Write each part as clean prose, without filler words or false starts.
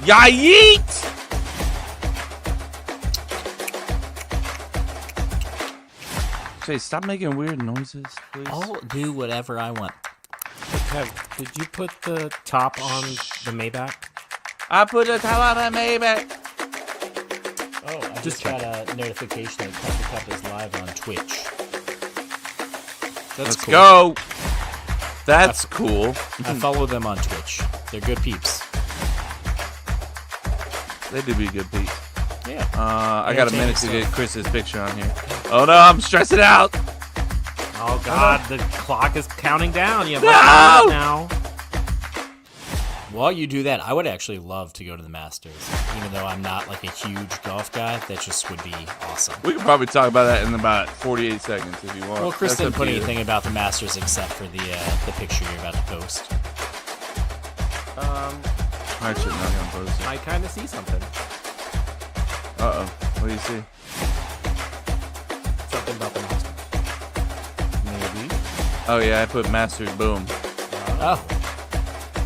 Yeet! Chase, stop making weird noises, please. I'll do whatever I want. Kev, did you put the top on the Maybach? I put the top on the Maybach. Oh, I just got a notification that Cup to Cup is live on Twitch. Let's go. That's cool. I follow them on Twitch. They're good peeps. They do be good peeps. Yeah. I got a minute to get Chris's picture on here. Oh no, I'm stressing out. Oh God, the clock is counting down. You have No! less than a minute now. While you do that, I would actually love to go to the Masters. Even though I'm not like a huge golf guy, that just would be awesome. We could probably talk about that in about 48 seconds if you want. Well, Chris That's didn't up put to you. anything about the Masters except for the picture you're about to post. I should not gonna post it. I kind of see something. Uh-oh. What do you see? Something about the Masters. Maybe. Oh yeah, I put Masters. Boom. Oh,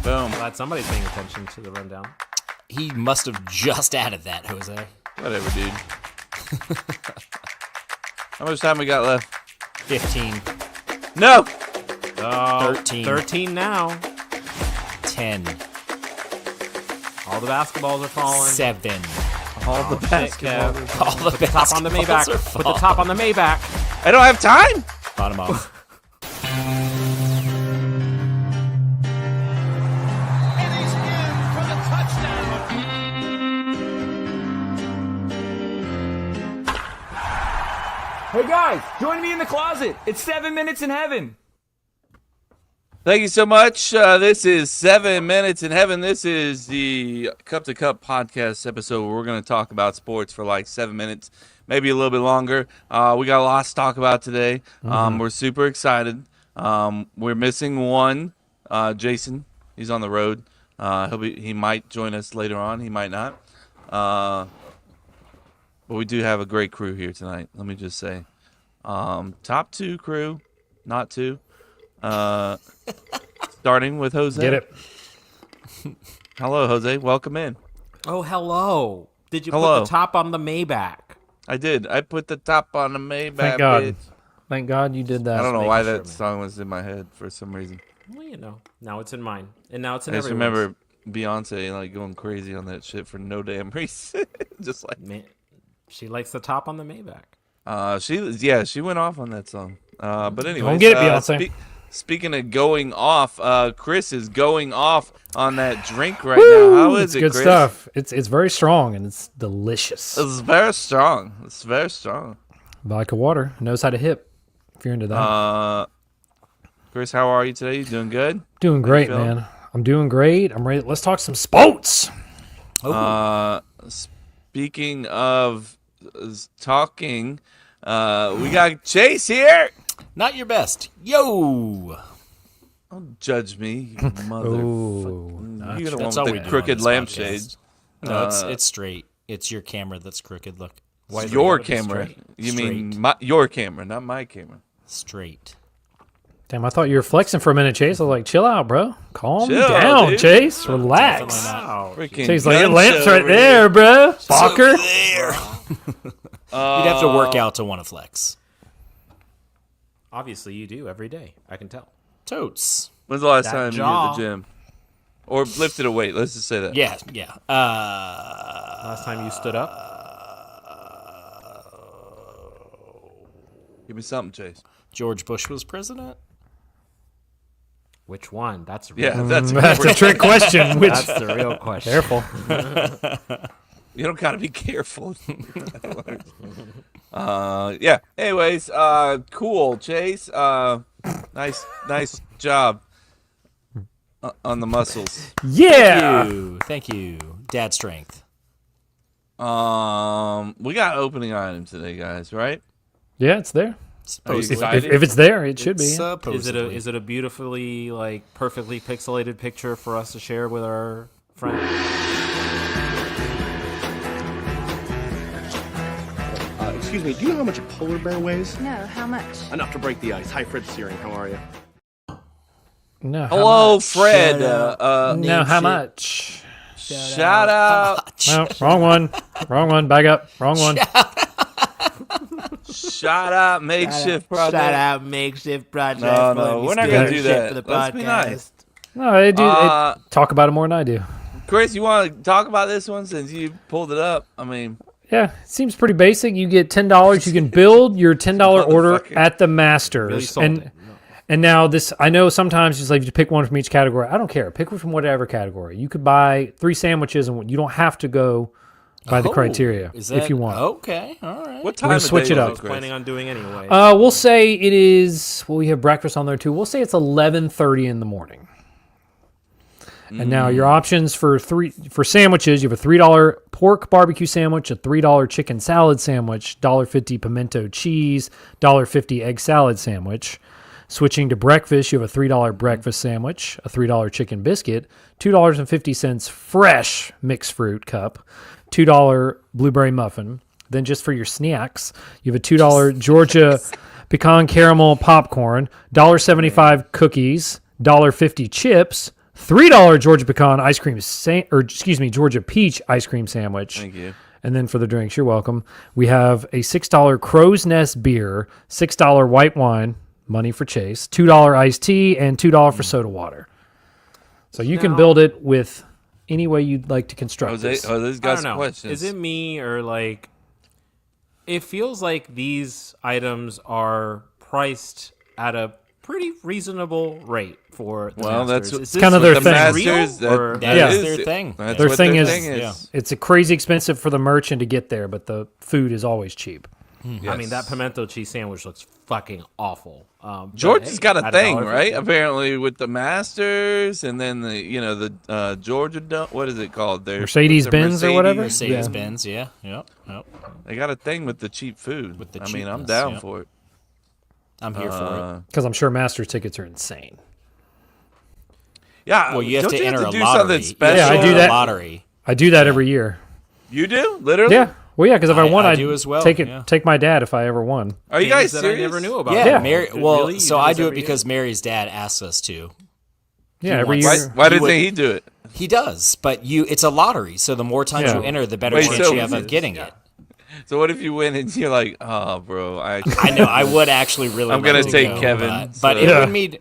Boom. Glad somebody's paying attention to the rundown. he must have just added that, Jose. Whatever, dude. How much time we got left? 15, No! Oh, 13. 13 now. 10, All the basketballs are falling. 7. All the Shit, basketball. Kev. All the Put the top on the basketballs Maybach. are Put the top on the Maybach. I don't have time! Bottom off. Hey guys, join me in the closet. It's 7 minutes in heaven. Thank you so much. This is 7 Minutes in Heaven. This is the Cup to Cup podcast episode where we're going to talk about sports for like 7 minutes, maybe a little bit longer. We got a lot to talk about today. We're super excited. We're missing one, Jason. He's on the road. He might join us later on. He might not. But we do have a great crew here tonight. Let me just say, top 2 crew, not 2. Starting with Jose. Get it? Hello, Jose. Welcome in. Oh, hello. Did you Hello. put the top on the Maybach? I did. I put the top on the Maybach. Thank God. bitch. Thank God you did that. I don't know why making that sure, man. song was in my head for some reason. Well, you know. Now it's in mine. And now it's in I just everyone's. remember Beyonce like going crazy on that shit for no damn reason. Just like She likes the top on the Maybach. she went off on that song. But anyway, Don't get it, Beyonce. Speaking of going off, Chris is going off on that drink right now. How is It's it, good Chris? stuff. It's very strong and it's delicious. It's very strong. It's very strong. Vodka water knows how to hip. If you're into that, Chris, how are you today? You doing good? doing great, feeling? man. I'm doing great. I'm ready. Let's talk some sports. Speaking of talking, we got Chase here. Not your best. Yo! Don't judge me, you motherfucker. You're the That's one all with we the do crooked on this lampshade. podcast. No, it's straight. It's your camera that's crooked. Look. Why It's is it your gotta be camera. straight? You Straight. mean your camera, not my camera. Straight. Damn, I thought you were flexing for a minute, Chase. I was like, chill out, bro. Calm Chill, down, dude. Chase. Relax. Definitely not. Wow. Freaking Chase like, your gun lamp's show right over there, bro. Fucker. There. You'd have to work out to want to flex. Obviously, you do every day. I can tell. Totes. When's the last That time you jaw. hit the gym? Or lifted a weight, let's just say that. Yeah, yeah. Last time you stood up? Give me something, Chase. George Bush was president? Which one? That's a Yeah, that's a That's a trick question. Which That's the real question. careful. You don't gotta be careful. Yeah. Anyways, cool, Chase. Nice job on the muscles. Yeah. Thank you. Dad strength. We got opening item today, guys. Right? Yeah, it's there. Supposedly. excited? If it's there, it should be. Supposedly. Is it a beautifully perfectly pixelated picture for us to share with our friends? Excuse me, do you know how much a polar bear weighs? No, how much? Enough to break the ice. Hi, Fred Searing. How are you? No. Hello, much? Fred. Shut No, how shit. much? Shout out. No, wrong one. Wrong one. Back up. Wrong one. Shout out makeshift project. Shout out makeshift project. No, we're not gonna do that. For the Let's be nice. No, they do. They talk about it more than I do. Chris, you want to talk about this one since you pulled it up? I mean, Yeah, it seems pretty basic. You get $10. You can build your $10 order at the Masters. And now this, I know sometimes it's like you pick one from each category. I don't care. Pick one from whatever category. You could buy 3 sandwiches and you don't have to go by the criteria if you want. Okay, all right. what time gonna of switch day it was up. Chris? Planning on doing anyway. We'll say it is. Well, we have breakfast on there too. We'll say it's 11:30 in the morning. And now your options for sandwiches, you have a $3 pork barbecue sandwich, a $3 chicken salad sandwich, $1.50 pimento cheese, $1.50 egg salad sandwich. Switching to breakfast, you have a $3 breakfast sandwich, a $3 chicken biscuit, $2.50 fresh mixed fruit cup, $2 blueberry muffin. Then just for your snacks, you have a $2 Georgia pecan caramel popcorn, $1.75 cookies, $1.50 chips, $3 Georgia pecan ice cream, Georgia peach ice cream sandwich. Thank you. And then for the drinks, you're welcome. We have a $6 Crow's Nest beer, $6 white wine, money for Chase, $2 iced tea, and $2 for soda water. So you can build it with any way you'd like to construct this. Jose's I got don't some know. questions. Is it me or like? It feels like these items are priced at a pretty reasonable rate for the Well, Masters. that's Is this kind of their the thing. real, Masters, or- That Yeah. is their thing. That's Their what thing their is- thing yeah. It's a crazy expensive for the merchant to get there, but the food is always cheap. I mean, that pimento cheese sandwich looks fucking awful. But George has hey, got a at thing, $1.50. right? Apparently with the Masters, and then the Georgia what is it called there? Mercedes-Benz or whatever? Mercedes Benz, yeah. Yep. They got a thing with the cheap food. With the I mean, I'm cheapness, down yep. for it. I'm here for Because I'm sure Masters tickets are insane. Yeah. it. Well, you have don't to enter to a do lottery. something special. Yeah, I do A that. lottery. I do that every year. You do? Literally? Yeah. Well, yeah, because if I won, I I'd do as well, take yeah. take my dad if I ever won. Are you Things guys that serious? I never knew about. Yeah, Yeah. Mary. Really? Well, You so do I this do it every year? because Mary's dad asks us to. Yeah, every Why, year. why didn't would- he do it? He does, but it's a lottery, so the more times Yeah. you enter, the better Wait, chance so- you have of getting it. So what if you win and you're like, oh, bro, I know I would actually really. I'm like gonna to take go, Kevin, but so- it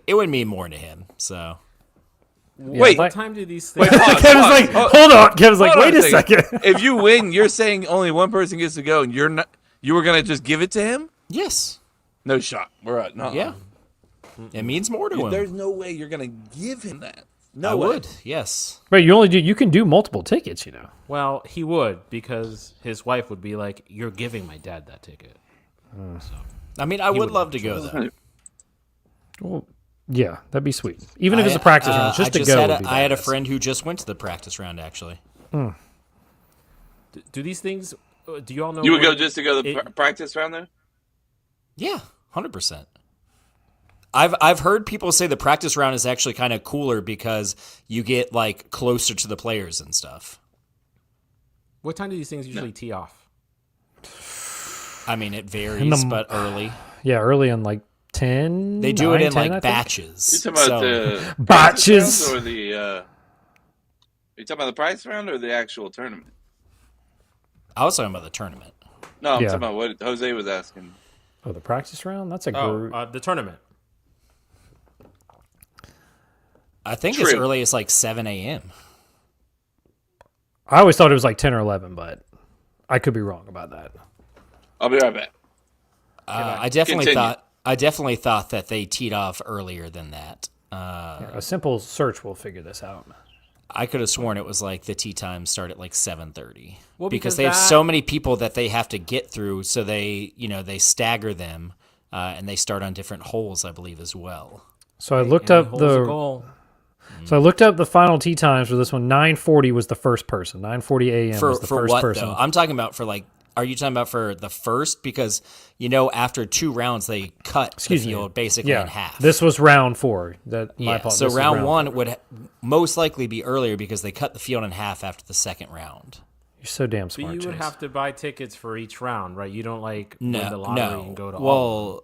Yeah. would mean more to him. So wait, What time do these things? Kevin's like, hold on. Kevin's like, hold on wait a second. If you win, you're saying only one person gets to go, and you're not. You were gonna just give it to him? yes, No shot. We're at no. yeah, it means more to him. There's no way you're gonna give him that. No I way. would, yes. Wait, you can do multiple tickets, you know. Well, he would because his wife would be like, "You're giving my dad that ticket." I mean, I would love to go though. Well, yeah, that'd be sweet. Even if it's a practice round, just I to go. had would be I had a badass. friend who just went to the practice round actually. Do these things? Do you all know? You would go what- just to go to the practice round there? Yeah, 100%. I've heard people say the practice round is actually kind of cooler because you get like closer to the players and stuff. What time do these things usually tee off? I mean, it varies, but early. Yeah, early in like 10. They do it 9, in 10, I like think. batches. You talking about So- the Botches. practice rounds or the? You talking about the prize round or the actual tournament? I was talking about the tournament. No, I'm Yeah. talking about what Jose was asking. Oh, the practice round? That's a Oh, group. the tournament. I think as True. early as like 7 a.m. I always thought it was like 10 or 11, but I could be wrong about that. I'll be right back. I definitely Continue. thought that they teed off earlier than that. A simple search will figure this out. I could have sworn it was like the tee times start at like 7:30. Well, because because they have that- so many people that they have to get through, so they stagger them and they start on different holes, I believe, as well. So I looked And up holds a the goal. final tee times for this one. 9:40 was the first person. 9:40 a.m. For was the first what person. though? I'm talking about for like. Are you talking about for the first? Because after 2 rounds they cut Excuse the me. field basically Yeah, in half. this was round 4. My yeah. apologies. So This is round 1 4. would most likely be earlier because they cut the field in half after the second round. You're so damn But smart. you would Chase. have to buy tickets for each round, right? You don't like No, win the lottery no. and go to all. Well,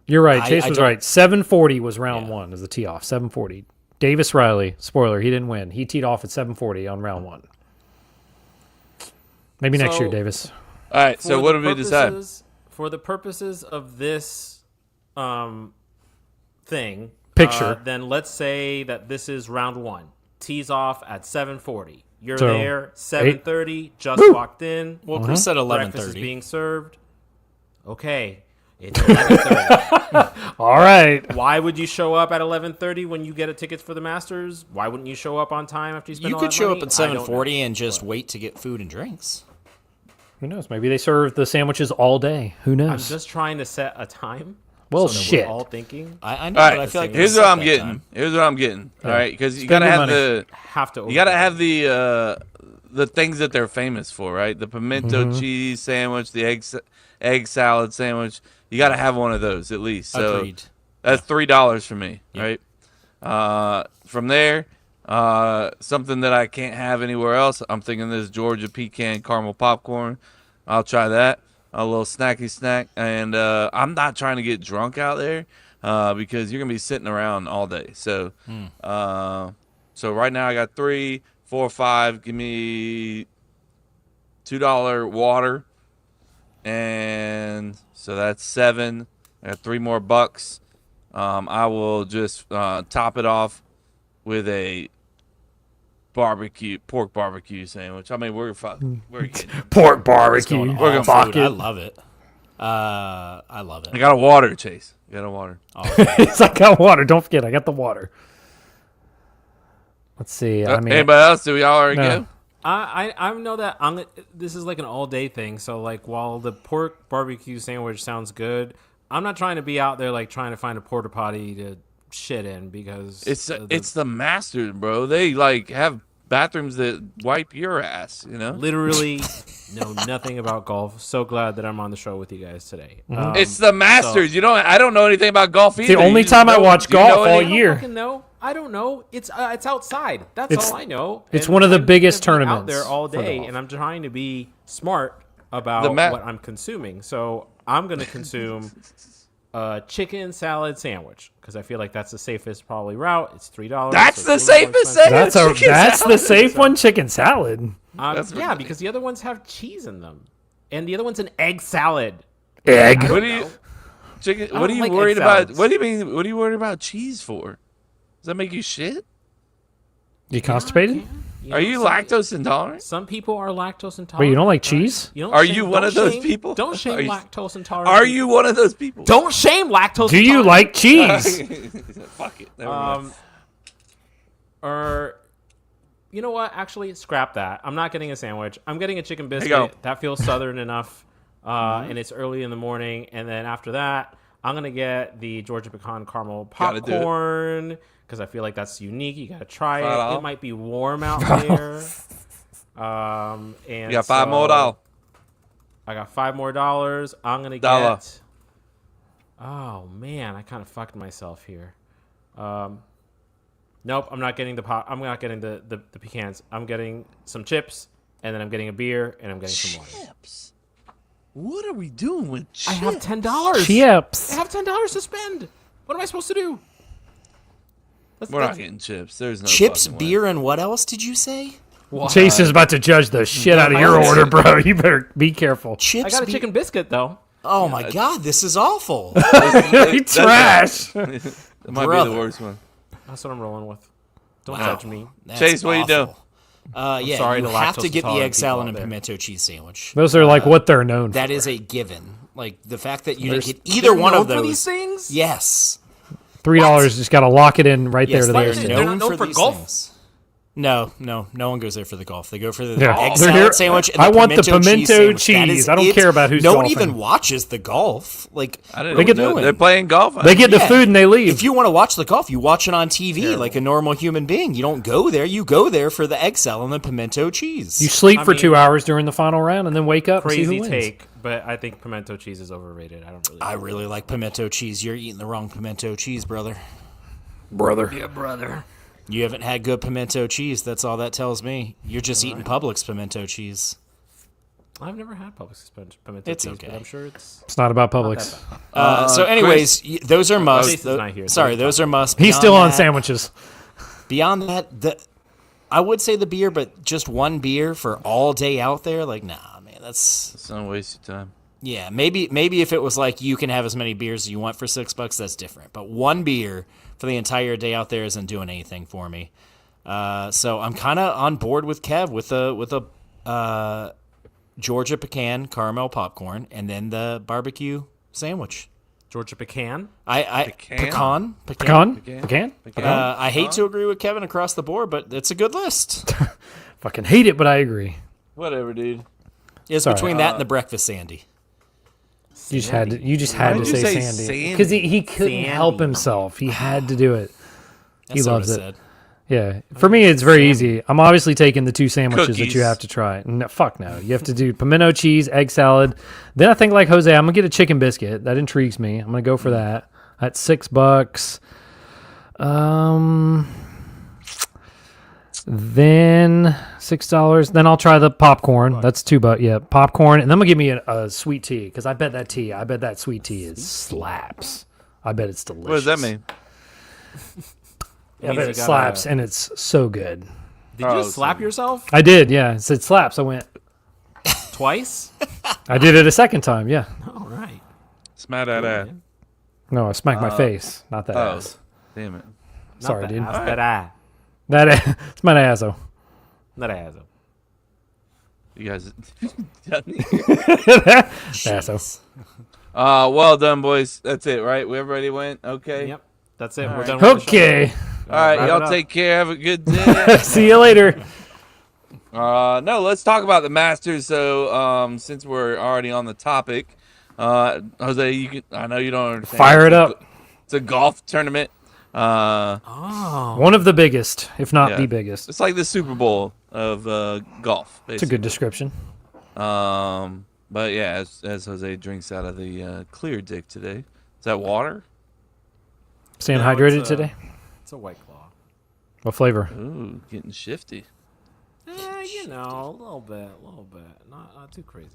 You're right. I- Chase I was don't- right. 7:40 was round 1 as the tee off. 7:40. Davis Riley. Spoiler: he didn't win. He teed off at 740 on round 1. Maybe next So- year, Davis. All right. So For what the did we decide? purposes- For the purposes of this thing, Picture. then let's say that this is round 1. Tees off at 7:40. You're So, there 7:30. Just walked in. Well, Chris said Breakfast is 11:30. being served. Okay, it's 11:30. All right. Why would you show up at 11:30 when you get a tickets for the Masters? Why wouldn't you show up on time after you spend You all could that show money? up at I don't know. 7:40 and just wait to get food and drinks. Who knows? Maybe they serve the sandwiches all day. Who I'm knows? just trying to set a time. Well, so that shit. We're all thinking. I know, All but right. I feel like Here's we what set I'm that getting. time. Here's what I'm getting. All right, because you Spend gotta your have money. Have to. you gotta have the things that they're famous for, right? The pimento cheese sandwich, the egg salad sandwich. You gotta have one of those at least. So Agreed. that's $3 for me, right? From there, something that I can't have anywhere else. I'm thinking this Georgia pecan caramel popcorn. I'll try that. A little snacky snack, and I'm not trying to get drunk out there because you're gonna be sitting around all day. So, so right now I got 3, 4, 5. Give me $2 water, and so that's 7. I got 3 more bucks. I will just top it off with a pork barbecue sandwich. I mean, we're getting. Pork barbecue. We're gonna Fuck I it. love it. I love I it. got a water, Chase. I got a water. It's like, I got water. Don't forget, I got the water. Let's see. I mean, Anybody else? Do we all already No. go? I know that this is like an all day thing. So like, while the pork barbecue sandwich sounds good, I'm not trying to be out there like trying to find a porta potty to shit in because It's the Masters, bro. They like have bathrooms that wipe your ass. You know. literally know nothing about golf. So glad that I'm on the show with you guys today. It's the Masters. I don't know anything about golf either. the only You just time I know- watch do you know golf all any- I don't year. fucking know. I don't know. It's outside. That's It's- all I know. it's And one of the I'm biggest gonna be out tournaments there all for day, golf. and I'm trying to be smart about The what I'm consuming. So I'm going to consume a chicken salad sandwich because I feel like that's the safest probably route. It's $3. That's so the it's a little more safest expensive. That's the safe one. Chicken salad. That's Yeah, because the other ones have cheese in them, and the other one's an egg salad. Egg. What are you? Chicken. I What are don't you like egg worried about? salads. What do you mean? What are you worried about cheese for? Does that make you shit? You constipated? Are you lactose intolerant? Some people are lactose intolerant. Wait, you don't like right? cheese? You don't Are shame- you one don't of those shame- people? Don't shame Are you- lactose intolerant. Are people. you one of those people? Don't shame lactose. Do you intolerant. like cheese? Fuck it. Never mind. Or, you know what? Actually, scrap that. I'm not getting a sandwich. I'm getting a chicken you go. biscuit. That feels southern enough, and it's early in the morning. And then after that, I'm gonna get the Georgia pecan caramel Gotta do it. popcorn because I feel like that's unique. You gotta try $5. it. It might be warm out there. And You got $5 more. I got $5 more. I'm gonna Dollar. get. Oh man, I kind of fucked myself here. Nope, I'm not getting the pop. I'm not getting the pecans. I'm getting some chips, and then I'm getting a beer, and I'm getting some water. Chips. What are we doing with chips? I have $10. Chips. I have $10 to spend. What am I supposed to do? We're not getting chips. There's no Chips, fucking way. beer, and what else did you say? Chase is about to judge the shit out of your order, bro. You better be careful. Chips. I got a beer- chicken biscuit though. Oh my god, this is awful. Trash. That might be Brother. the worst one. That's what I'm rolling with. Don't Wow. judge me. That's Chase, what you doing? awful. Yeah, sorry you to have to lactose get the egg intolerant salad people and out there. pimento cheese sandwich. Those are like what they're known That for. is a given. Like the fact that you didn't There's- get either one Known of for those. these things. Yes. $3. Just got to lock it in right Yes, there to they their are They're name. not known known for for these golf? things. No one goes there for the golf. They go for the Yeah. egg They're salad here- sandwich. And I the want the pimento pimento sandwich. That cheese. is I don't it. care about who's No one golfing. even watches the golf. Like I didn't They even get know doing. they're playing golf. They get the Yeah. food and they leave. if you want to watch the golf, you watch it on TV like a normal human being. You don't go there. You go there for the egg salad and the pimento cheese. You sleep I for mean- 2 hours during the final round and then wake up and see Crazy who wins. take, but I think pimento cheese is overrated. I don't really. I really like pimento cheese. You're eating the wrong pimento cheese, brother. Brother. brother. You haven't had good pimento cheese. That's all that tells me. You're just eating Publix pimento cheese. I've never had Publix pimento It's cheese, okay. but I'm sure it's. It's not about Publix. So, anyways, those are must. Jason's not here, so Sorry, he's those are must. He's Beyond still on that- sandwiches. Beyond that, I would say the beer, but just one beer for all day out there, like, nah, man, that's It's not a waste of time. yeah. Maybe if it was like you can have as many beers as you want for $6, that's different. But one beer for the entire day out there isn't doing anything for me. So I'm kind of on board with Kev with a Georgia pecan caramel popcorn and then the barbecue sandwich. Georgia pecan. Pecan? Pecan. Pecan? I hate to agree with Kevin across the board, but it's a good list. Fucking hate it, but I agree. Whatever, dude. It's Sorry. between that and the breakfast Sandy. You just had to Why did you say say Sandy Sandy? because he couldn't Sandy. help himself. He had to do it. That's He what loves I it. said. Yeah, for me it's very easy. I'm obviously taking the two sandwiches that Cookies. you have to try. No, fuck no, you have to do pimento cheese, egg salad. Then I think like Jose, I'm gonna get a chicken biscuit. That intrigues me. I'm gonna go for that. That's $6. Then $6. Then I'll try the popcorn. That's $2. Yeah, popcorn, and then I'm gonna give me a sweet tea because I bet that sweet tea is slaps. I bet it's delicious. What does that mean? I bet You it gotta- slaps, and it's so good. Did Oh, you slap so- yourself I did, yeah. It said slaps. I went. twice? I did it a second time, yeah. All right. Smack that ass. No, I smacked my face, not that Oh, ass. damn it. Sorry, Not dude. Ass, that eye. That it's my asshole. Not ass. You guys. Asshole. Well done, boys. That's it, right? Everybody went? Okay. Yep. That's it. We're done with the show. Okay. All right. Wrap it Y'all up. take care. Have a good day. See you later. No, let's talk about the Masters. So, since we're already on the topic, Jose, I know you don't understand. Fire it up. It's a golf tournament. One of the biggest, if not Yeah. the biggest. It's like the Super Bowl of golf. Basically. It's a good description. But yeah, as Jose drinks out of the clear dick today, is that water? Staying No, hydrated it's, today. It's a White Claw. What flavor? Ooh, getting shifty. You know, a little bit. Not too crazy.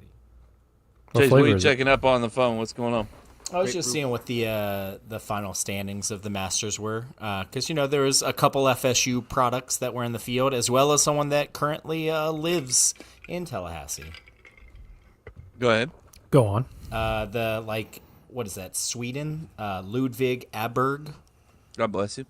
What Chase, what flavor are you is it? checking up on the phone? What's going on? I was just seeing what the final standings of the Masters were, because there was a couple FSU products that were in the field, as well as someone that currently lives in Tallahassee. Go ahead. Go on. What is that? Sweden, Ludvig Aberg. God bless you.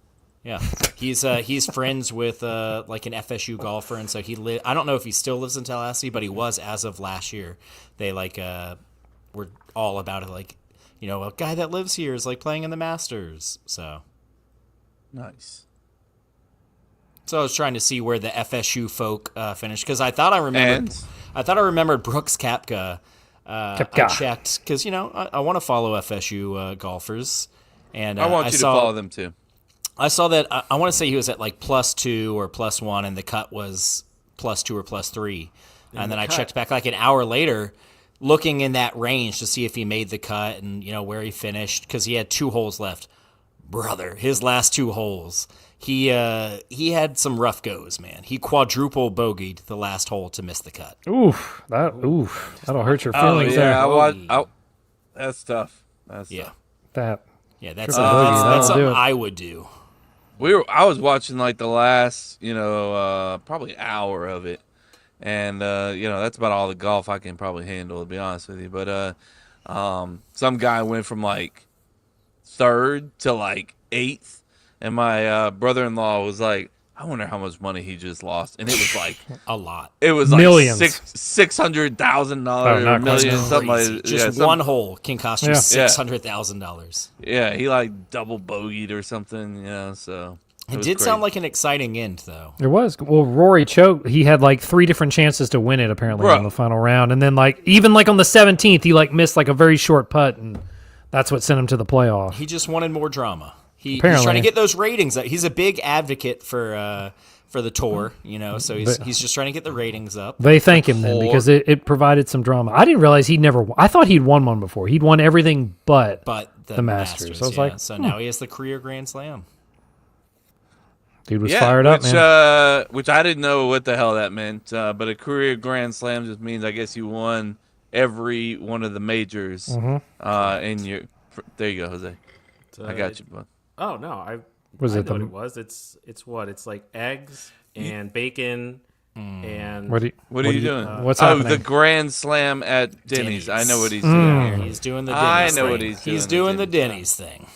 Yeah, he's friends with like an FSU golfer, and so I don't know if he still lives in Tallahassee, but he was as of last year. They were all about it, like. A guy that lives here is like playing in the Masters. So Nice. I was trying to see where the FSU folk finished because I thought I remembered Brooks Koepka. I Koepka. checked because I want to follow FSU golfers, and I want you to follow them too. I saw that I want to say he was at like +2 or +1, and the cut was +2 or +3, and then I checked back like an hour later. Looking in that range to see if he made the cut and where he finished because he had 2 holes left. Brother, his last 2 holes, he had some rough goes, man. He quadruple bogeyed the last hole to miss the cut. Oof. That'll hurt your feelings there. That's tough. That's Yeah, tough. That. that's Triple bogey, that'll that's do something it. I would do. I was watching like the last, probably hour of it. And, that's about all the golf I can probably handle, to be honest with you. But some guy went from, like, 3rd to, like, 8th. And my brother-in-law was like, I wonder how much money he just lost. And it was, like, A lot. it was like Millions. $600,000 Oh, or not a million, quite. something Crazy. like Just yeah, one hole can cost you Yeah. $600,000. Yeah, he, like, double bogeyed or something, so. It was did sound crazy. like an exciting end, though. There was. Well, Rory choked. He had like 3 different chances to win it apparently Bro. on the final round, and then even on the 17th, he missed like a very short putt, and that's what sent him to the playoff. He just wanted more drama. He's Apparently. trying to get those ratings up. He's a big advocate for the tour, so he's just trying to get the ratings up. They thank him then Or- because it provided some drama. I didn't realize he'd never. I thought he'd won one before. He'd won everything but The Masters. I was yeah. like, So now he has the career Grand Slam. dude was fired up, which, man. Which I didn't know what the hell that meant. But a career Grand Slam just means, I guess, you won every one of the majors. Mm-hmm. In your, there you go, Jose. I got you, bud. Oh no, Was I it know what the it was. It's what? It's like eggs and bacon and what? What are you doing? What's oh, happening? the Grand Slam at Denny's. I know what he's doing Mm. here. He's doing the I Denny's know thing. what he's doing. He's doing the Denny's thing.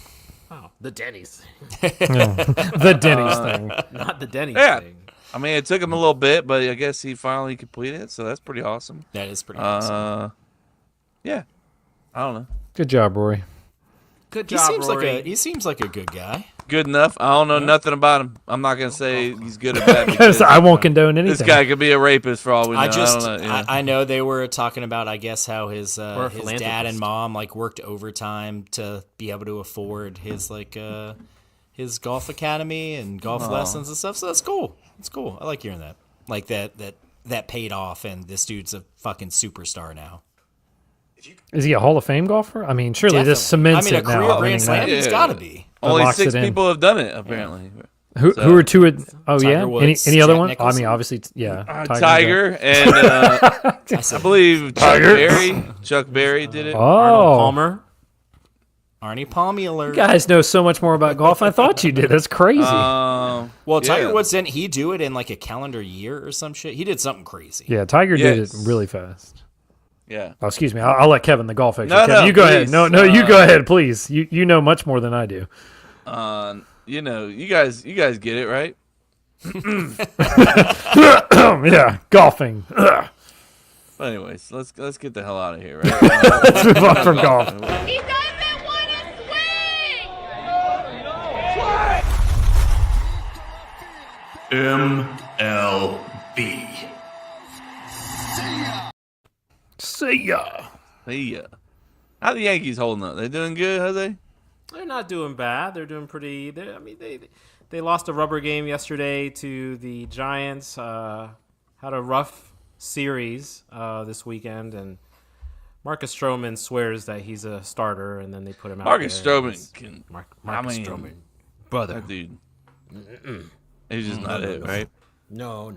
oh, the Denny's, The Denny's thing. not the Denny's Yeah. thing. I mean, it took him a little bit, but I guess he finally completed it, so that's pretty awesome. That is pretty awesome. Yeah. I don't know. Good job, Rory. Good He job, seems Rory. he seems like a good guy. Good enough. I don't know nothing about him. I'm not gonna say he's good or bad because I won't condone anything. this guy could be a rapist for all we know. I just don't know. Yeah. I know they were talking about I guess how his a dad philanthropist. and mom like worked overtime to be able to afford his his golf academy and golf lessons and stuff. So that's cool. It's cool. I like hearing that. Like that paid off and this dude's a fucking superstar now. Is he a Hall of Fame golfer? I mean, surely this cements I mean, a it now. career winning Grand Slam, that. he's got to be. Only locks 6 it in. people have done it apparently. Who are two? Oh Tiger yeah. Woods, Any other Jack one? I Nicholson. mean, obviously, yeah. Tiger and I believe Chuck Berry did it. Arnold Oh, Palmer. Arnie Palmy alert. you guys know so much more about golf. I thought you did. That's crazy. Well, Tiger yeah. Woods, didn't he do it in like a calendar year or some shit? He did something crazy. yeah, Tiger did it Yes. really fast. Yeah. Oh, excuse me. I'll let Kevin, the golf expert. No, Kevin, no, you go ahead. please. No, you go ahead, please. You know much more than I do. You know, you guys get it, right? Yeah, golfing. Ugh. But anyways, let's get the hell out of here, right? Let's move on from golf. He doesn't want to swing! MLB. See ya. See ya. How the Yankees holding up? They doing good, Jose? They're not doing bad. They're doing pretty. I mean, they lost a rubber game yesterday to the Giants. Had a rough series this weekend, and Marcus Stroman swears that he's a starter, and then they put him out. Marcus there. Stroman can. Marcus I mean, Stroman, brother. That dude. He's just not it, right? No,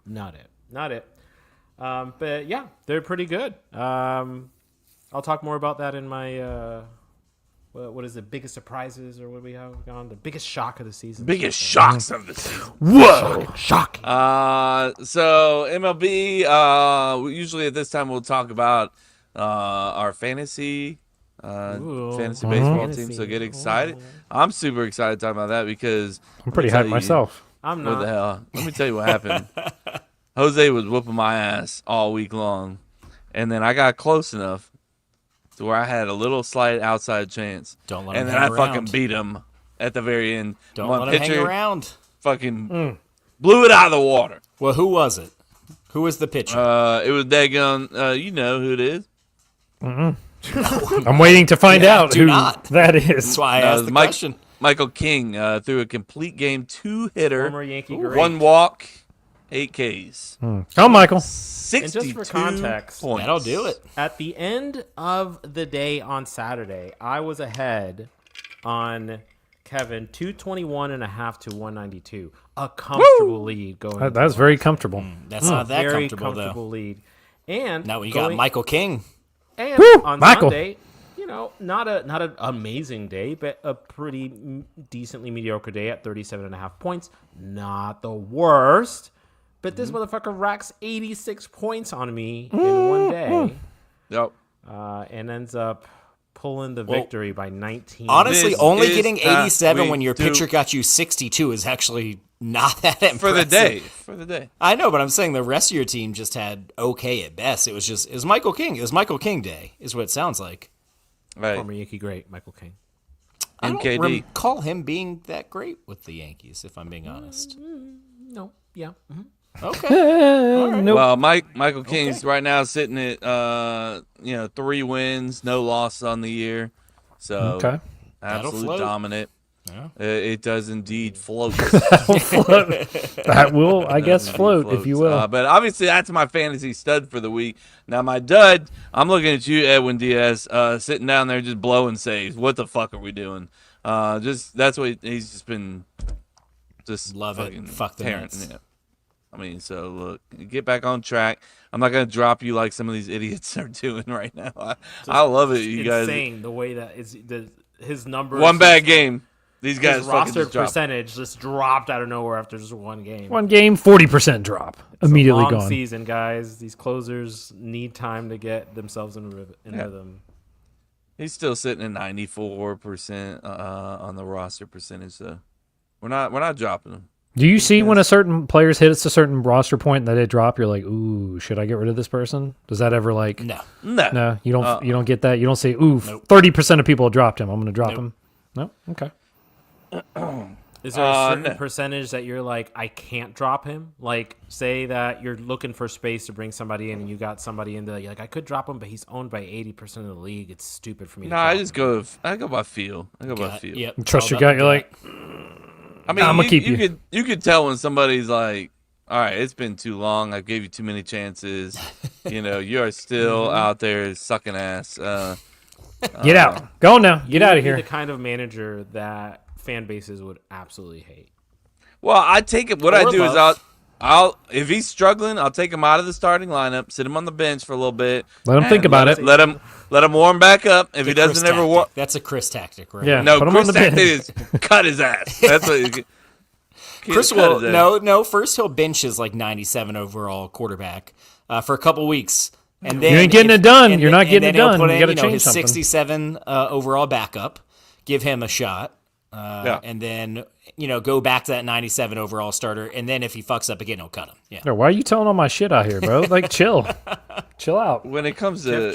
not it. But yeah, they're pretty good. I'll talk more about that in my what is it? Biggest surprises or what we have on the biggest shock of the season. Biggest shocks of the season. Whoa. shock. So MLB. Usually at this time we'll talk about our fantasy fantasy baseball team. So get excited. I'm super excited to talk about that because I'm pretty hyped myself. I'm What the not. hell? Let me tell you what happened. Jose was whooping my ass all week long, and then I got close enough to where I had a little slight outside chance. Don't let and him then I hang fucking around. beat him at the very end. Don't My let him hang pitcher around. fucking blew it out of the water. Well, who was it? Who was the pitcher? It was daggone. You know who it is. I'm waiting to find Yeah, out do who not. that That's is. why I it asked was the question. Michael King threw a complete game 2-hitter, Former Yankee great. 1 walk, 8 Ks, Come, Michael. 62 for context, points. That'll do it. At the end of the day on Saturday, I was ahead on Kevin 221 and a half to 192. A comfortable lead going. into That's the very comfortable. That's not that very comfortable, lead. And though. Now you got going- Michael King. And Woo, on Michael. Sunday, not an amazing day, but a pretty decently mediocre day at 37 and a half points. Not the worst. But this motherfucker racks 86 points on me in one day Yep. and ends up pulling the victory by 19. Honestly, This only is getting not 87 when we your do- pitcher got you 62 is actually not that impressive. For the day. For the day. I know, but I'm saying the rest of your team just had okay at best. It was Michael King. It was Michael King day, is what it sounds like. Right. Former Yankee great, Michael King. I don't MKD. recall him being that great with the Yankees, if I'm being honest. No, yeah. Okay. Well, Michael King's right now sitting at 3 wins, no loss on the year. So Okay. absolute float. dominant. It does indeed float. That will, I guess, float, if you will. But obviously, that's my fantasy stud for the week. Now, my dud, I'm looking at you, Edwin Diaz, sitting down there just blowing saves. What the fuck are we doing? That's what he's just been just Love it. fucking Fuck the tearing. Mets. Yeah. I mean, so look, get back on track. I'm not gonna drop you like some of these idiots are doing right now. I love it, you guys. Insane the way that his numbers. One bad game. These guys his fucking roster just drop. percentage just dropped out of nowhere after just one game. One game, 40% drop. Immediately Long gone. season, guys. These closers need time to get themselves in rhythm. He's still sitting at 94% on the roster percentage. So we're not dropping him. Do you see when a certain player's hits a certain roster point that they drop? You're like, ooh, should I get rid of this person? Does that ever like? No. No, you don't. You don't get that. You don't say, ooh, 30% of people dropped him. I'm going to drop him. No, okay. Is there a certain percentage that you're like, I can't drop him? Like, say that you're looking for space to bring somebody in, and you got somebody in there. You're like, I could drop him, but he's owned by 80% of the league. It's stupid for me. No, to I drop just him. I go by feel. I go by feel. Yep. Trust All your about gut. You're like, I mean, I'ma you, keep you you. could you could tell when somebody's like, all right, it's been too long. I gave you too many chances. You are still out there sucking ass. get out. Go on now. Get out of You're here. the kind of manager that fan bases would absolutely hate. Well, I take it. What I Or do is love. I'll if he's struggling, I'll take him out of the starting lineup, sit him on the bench for a little bit. Let him and think about it. Let him warm back up. If he Chris doesn't ever tactic. warm, That's a Chris tactic, right? Yeah. no, put him Chris on the tactic bench. is cut his ass. That's what. Chris cut will his ass. no. First he'll bench his like 97 overall quarterback for a couple weeks, and then You ain't getting it done. You're not and getting then it he'll done. Put You in, gotta his change something. 67 overall backup, give him a shot, Yeah. and then go back to that 97 overall starter, and then if he fucks up again, he'll cut him. Yeah. Yo, why are you telling all my shit out here, bro? Like, chill. Chill out. When it comes Kev to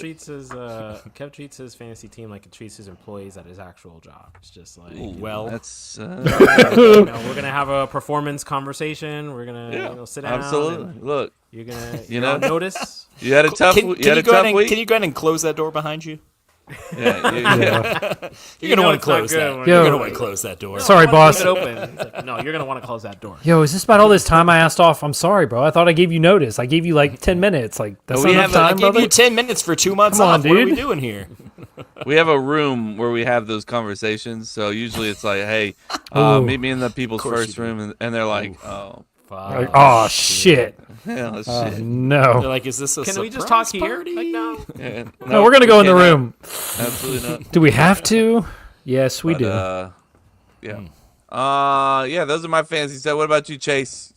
treats his fantasy team like it treats his employees at his actual job. It's just like, Well, that's we're gonna have a performance conversation. We're gonna sit down. absolutely. and Look, You're gonna You you're on know? notice. you had a tough. can you you had a go tough ahead week. can you go ahead and close that door behind you? Yeah, You're gonna want it's to not close good that. when You're Yo. gonna want to close that door. Sorry, boss. Leave it open. It's like, no, you're gonna want to close that door. Yo, is this about all this time I asked off? I'm sorry, bro. I thought I gave you notice. I gave you like 10 minutes. Like, that's We not enough have a- I time, gave brother. you 10 minutes for 2 months Come on, off. What are we dude. doing here? we have a room where we have those conversations. So usually it's like, hey, Ooh. meet me in the people's course first you do. room, and they're like, oh, Like, oh, shit. hell, They're shit. No. like, is this a Can we just surprise talk here? party? Like, no. Yeah, No, we're going to go in the cannot. room. Absolutely not. Do we have to? Yes, we But, do. yeah. Yeah, those are my fantasy stuff. What about you, Chase?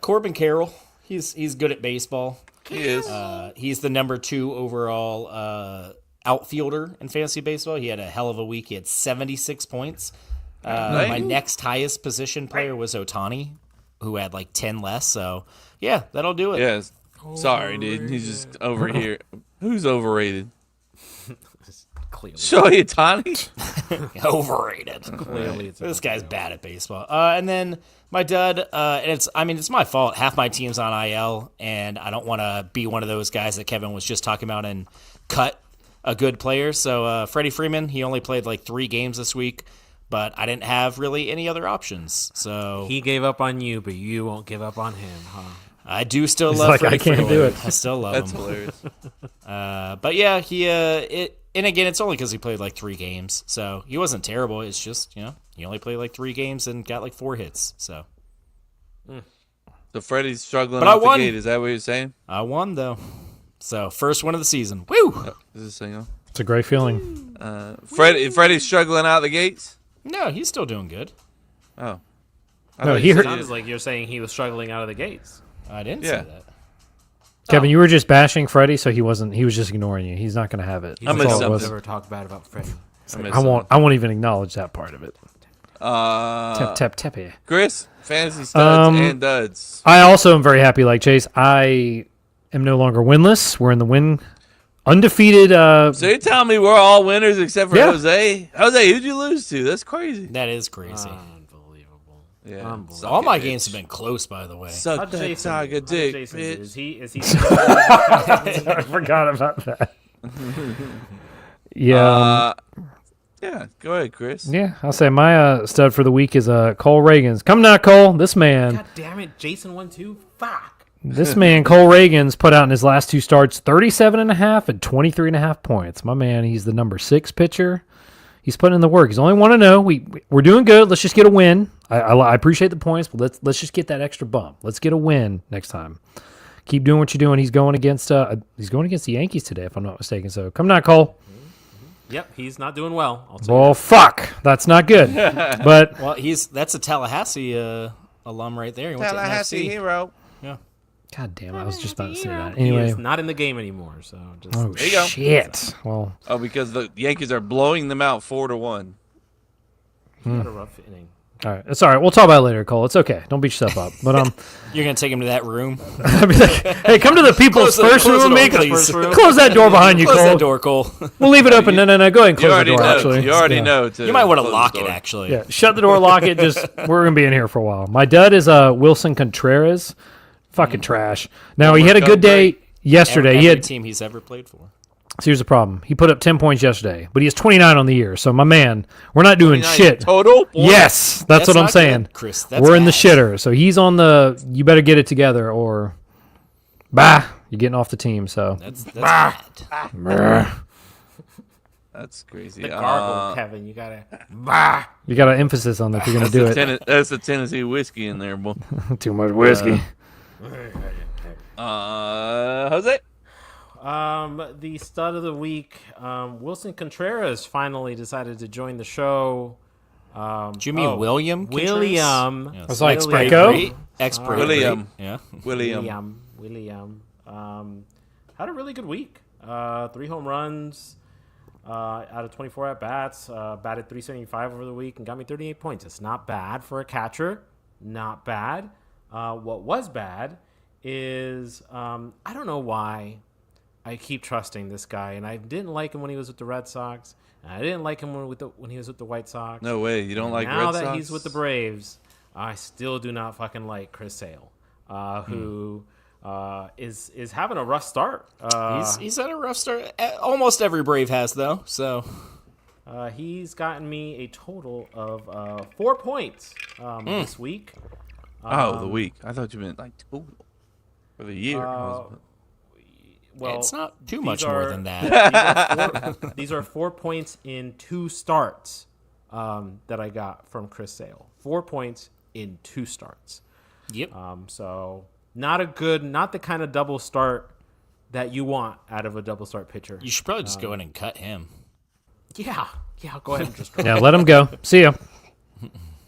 Corbin Carroll. He's good at baseball. He is. He's the number 2 overall outfielder in fantasy baseball. He had a hell of a week. He had 76 points. My next highest position player was Otani, who had like 10 less. So, yeah, that'll do it. Yes. Sorry, dude. He's just over here. Who's overrated? Clearly, Shohei Ohtani? Overrated. clearly, it's This guy's bad at baseball. And then my dud, and it's my fault. Half my team's on IL, and I don't want to be one of those guys that Kevin was just talking about and cut a good player. So Freddie Freeman, he only played like 3 games this week, but I didn't have really any other options. So He gave up on you, but you won't give up on him, huh? I do still He's love like, Freddie I can't Freeman. do it. I still love That's him. hilarious. But yeah, and again, it's only because he played like 3 games, so he wasn't terrible. It's just he only played like 3 games and got like 4 hits. So So Freddie's struggling But I off the won. gate. Is that what you're saying? I won though. So first win of the season. Woo! Is this thing on? It's a great feeling. Freddie's struggling out the gates? No, he's still doing good. Oh. I No, thought he you hurt- said Sounds like you're saying he was struggling out of the gates. I didn't Yeah. say that. Kevin, you were just bashing Freddie, so he wasn't. He was just ignoring you. He's not going to have it. I That's missed all it was. something. Never talk bad about Freddie. I won't even acknowledge that part of it. Uh, Tap tap tappy. Chris, fantasy studs and duds. I also am very happy, like Chase. I am no longer winless. We're in the win, undefeated. So you're telling me we're all winners except for Yeah. Jose? Jose, who'd you lose to? That's crazy. That is crazy. Unbelievable. Yeah. Unbelievable. Suck All it, my bitch. games have been close, by the way. Suck How'd that Jason do? tiger How'd dick, Jason do? bitch. Is he I forgot about that. Yeah, Yeah, go ahead, Chris. yeah. I'll say my stud for the week is Cole Reagans. Come now, Cole. This man, God damn it, Jason won too. Fuck. this man, Cole Reagans, put out in his last 2 starts 37.5 and 23.5 points. My man, he's the number 6 pitcher. He's putting in the work. He's only 1-0. We're doing good. Let's just get a win. I appreciate the points, but let's just get that extra bump. Let's get a win next time. Keep doing what you're doing. He's going against the Yankees today, if I'm not mistaken. So come now, Cole. Yep, he's not doing well. I'll tell Well, fuck. That's not good. But Well, that's a Tallahassee alum right there. He went to Tallahassee NFC. hero. God damn, I was just about to say that. you. He Anyway. is not in the game anymore, so just Oh, you go. shit. Well, Oh, because the Yankees are blowing them out 4-1. got a rough inning. all right. It's all right. We'll talk about it later, Cole. It's okay. Don't beat yourself up. But You're gonna take him to that room. I'd be like, hey, come to the people's Close the- first close room the and door, make please. us close that door behind you, Close Cole. that door, Cole. We'll leave it open. No. Go ahead and You close the already door. know. Actually, You already Yeah. know. To You might want to close lock the it. door. Actually. Yeah, shut the door, lock it. Just we're gonna be in here for a while. My dad is Wilson Contreras, fucking trash. Now he had a good day yesterday. Every He had. team he's ever played for. So here's the problem. He put up 10 points yesterday, but he has 29 on the year. So my man, we're not doing 29 shit. Total? Points? Yes, that's what I'm not saying. good, Chris. That's We're in the bad. shitter. So he's on the. You better get it together, or bah, you're getting off the team. So That's bad. That's crazy. The gargle, Kevin. You gotta. you got an emphasis on that. If you're gonna do it. That's the Tennessee whiskey in there, boy. Too much whiskey. Jose? The stud of the week, Wilson Contreras finally decided to join the show. Do you mean William? Contreras? William. Yes. was like William. Sprayco? Expert. William. Yeah. William. Had a really good week. 3 home runs out of 24 at bats. Batted .375 over the week and got me 38 points. It's not bad for a catcher. Not bad. What was bad is I don't know why I keep trusting this guy, and I didn't like him when he was with the Red Sox. And I didn't like him when he was with the White Sox. No way. You don't like Now Red that Sox? he's with the Braves, I still do not fucking like Chris Sale, who is having a rough start. He's had a rough start. Almost every Brave has though. So He's gotten me a total of 4 points this week. Oh, the week. I thought you meant like total. For the year. Well, it's not too these much more are- than that. These are 4 points in 2 starts that I got from Chris Sale. 4 points in 2 starts. Yep. So not the kind of double start that you want out of a double start pitcher. You should probably just go in and cut him. Yeah, go ahead and just. Yeah, let him go. See ya.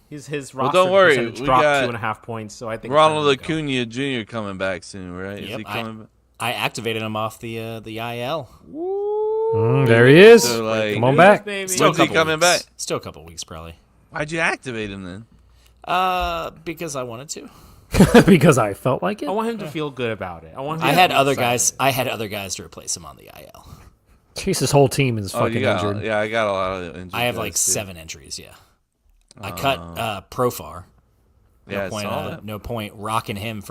His Well, roster don't worry, percentage we dropped got 2.5 points, so I think Ronald it's time to Acuna Jr. coming back soon, right? Is Yep, he coming back? I activated him off the IL. There he is. So, like, Come on go. back. Baby. Still a When's he couple coming weeks. back? Still a couple weeks probably. Why'd you activate him then? Because I wanted to. Because I felt like it. I want him to feel good about it. I want. Him I to had be other excited. guys. I had other guys to replace him on the IL. Jeez, his whole team is Oh, fucking you got, injured. yeah, I got a lot of injuries. I have like 7 injuries. Yeah. I cut Profar. Yeah, I saw that. No point rocking him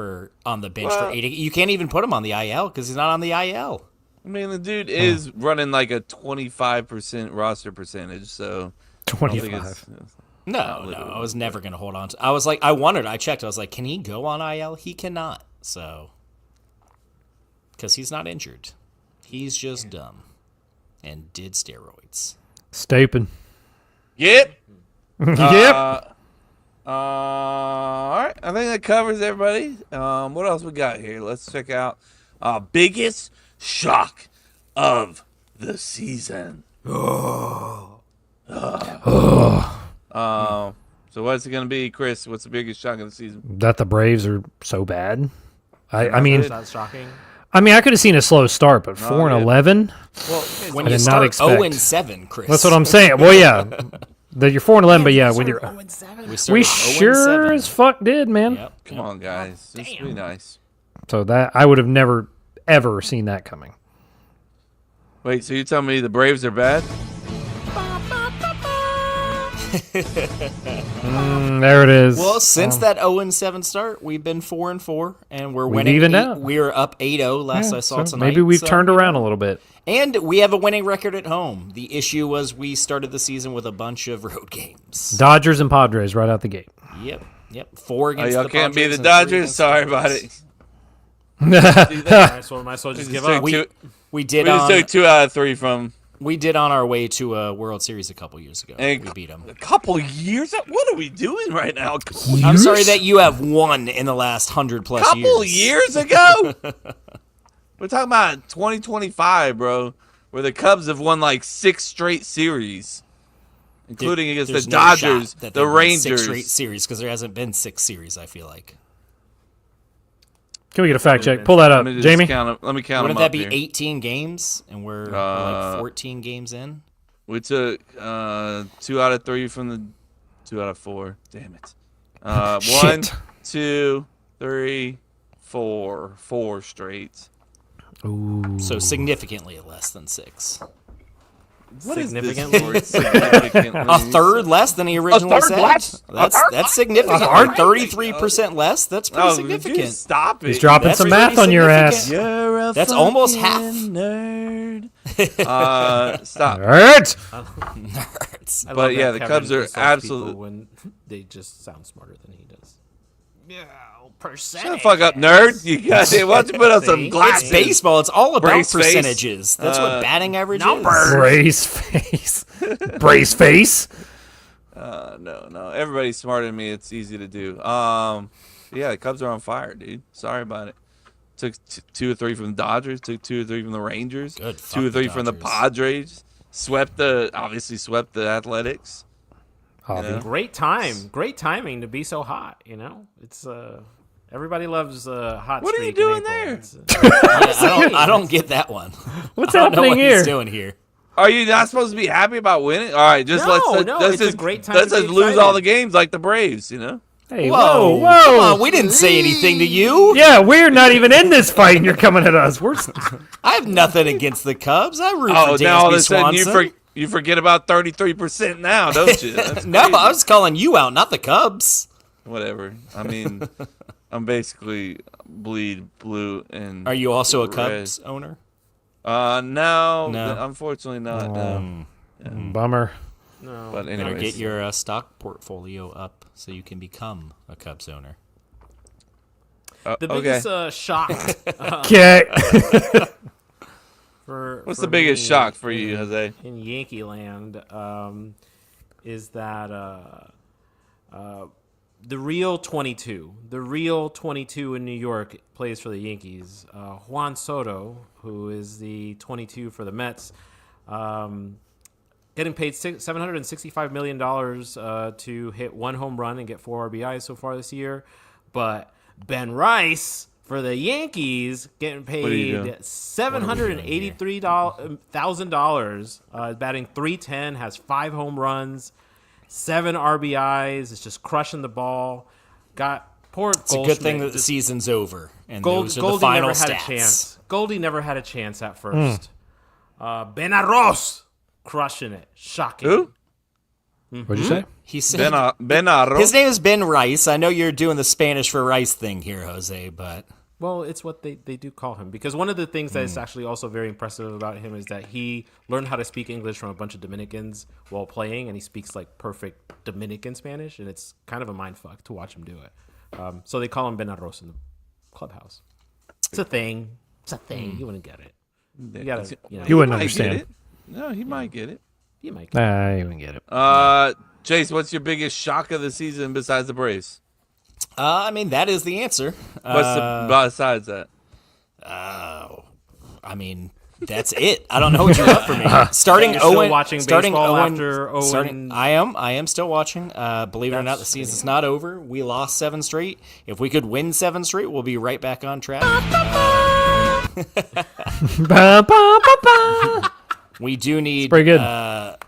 on the bench for 80. You can't even put him on the IL because he's not on the IL. I mean, the dude is running like a 25% roster percentage, so I don't think 25. No, I was never going to hold on to. I was like, I checked. I was like, can he go on IL? He cannot. So, because he's not injured, he's just dumb and did steroids. Stapin. Yep. Yep. All right. I think that covers everybody. What else we got here? Let's check out biggest shock of the season. So what's it going to be, Chris? What's the biggest shock of the season? That the Braves are so bad. I mean, Is that shocking? I could have seen a slow start, but 4-11. When I you did not start expect. 0-7, Chris. That's what I'm saying. Well, yeah, that you're 4-11, but yeah, when you're We, we started sure 0-7. as fuck did, man. Yep. Come on, guys. Just be nice. So that I would have never ever seen that coming. Wait, so you telling me the Braves are bad? There it is. Well, since that 0-7 start, we've been 4-4, and we're winning. evened out. We're up 8-0 last I saw So tonight. maybe we've so, turned around a little bit. and we have a winning record at home. The issue was we started the season with a bunch of road games. Dodgers and Padres right out the gate. Yep. 4 Oh, against y'all the can't be Padres the and 3 Dodgers? against Sorry the about Braves. it. Might as well just give Took up. two- We we did just took on 2 out of 3 from we did on our way to a World Series a couple years ago. And We beat them. a couple years. What are we doing right now? I'm sorry that you have won in the last 100+ Couple years. years ago? We're talking about 2025, bro. where the Cubs have won like 6 straight series, including against the There's no Dodgers, shot that the they've won 6 Rangers. straight series because there hasn't been 6 series. I feel like. Can we get a fact check? Pull that up, Let me just Jamie. count 'em- Let me count Wouldn't them that up be here. 18 games and we're like 14 games in? We took 2 out of 3 from the 2 out of 4. Damn it. 1, Shit. 2, 3, 4. 4 straight. So significantly less than 6. What is this Significantly? word? Significantly. A third less than he originally third said. less? That's significant. 33% less. That's pretty Oh, would you significant. stop it. He's dropping That's some pretty math on your ass. significant. You're a That's almost half. nerd. Stop. All right. I But love yeah, that the Kevin Cubs are insults people absolute- when they just sound smarter than he does. Shut the fuck up, nerd. You got it. Why don't you put on some See? glasses? It's baseball. It's all about Brace face. percentages. That's what batting average is. Brace face. Brace face. No. Everybody's smarter than me. It's easy to do. Yeah, the Cubs are on fire, dude. Sorry about it. Took 2 or 3 from the Dodgers. Took 2 or 3 from the Rangers. Good, 2 or fuck the 3 from the Dodgers. Padres. Obviously swept the Athletics. Javi. Great timing to be so hot. You know, it's everybody loves hot. What are you streak in doing April. there? It's, I don't get that one. What's I don't know happening what here? he's doing here. Are you not supposed to be happy about winning? All right, just No, let's it's a just great time let's to be just lose excited. all the games like the Braves. You know. Hey, Whoa, whoa. Come on, we didn't say anything to you. Yeah, we're not even in this fight, and you're coming at us. We're I have nothing against the Cubs. I root Oh, for now all of Dansby a sudden Swanson. you forget about 33% now, don't you? That's No, crazy. I was calling you out, not the Cubs. Whatever. I mean, I'm basically bleed blue and. Are you also a red. Cubs owner? No, No. unfortunately not. No. bummer. no. But Better anyways, get your stock portfolio up so you can become a Cubs owner. The okay. biggest shock Okay. for What's for the biggest me shock for you, Jose? in Yankee land is that the real 22 in New York plays for the Yankees. Juan Soto, who is the 22 for the Mets, getting paid $765 million to hit 1 home run and get 4 RBIs so far this year. But Ben Rice for the Yankees getting are you doing? paid $783,000, batting .310, has 5 home runs, 7 RBIs, is just crushing the ball. Got poor It's a good thing that the season's over and those are the Goldie final never had a stats. chance. Goldie never had a chance at first. Ben Arroz crushing it, shocking. Who? What'd you say? He said Ben Arroyo. his name is Ben Rice. I know you're doing the Spanish for rice thing here, Jose, but Well, it's what they do call him, because one of the things that is actually also very impressive about him is that he learned how to speak English from a bunch of Dominicans while playing, and he speaks like perfect Dominican Spanish, and it's kind of a mind fuck to watch him do it. So they call him Ben Arroz in the clubhouse. It's a thing. It's a thing. You wouldn't get it. You gotta, you know, You wouldn't might get understand. it. No, he might get it. you might. Nah, I even get it. Chase, what's your biggest shock of the season besides the Braves? I mean that is the answer. Besides that? I mean that's it. I don't know what you want from me. Starting You're still 0 watching starting baseball 0 after 0 starting, I am still watching. Believe it or not, the season's not over. We lost 7 straight. If we could win 7 straight, we'll be right back on track. Ba, ba, ba, ba. We do need pretty good.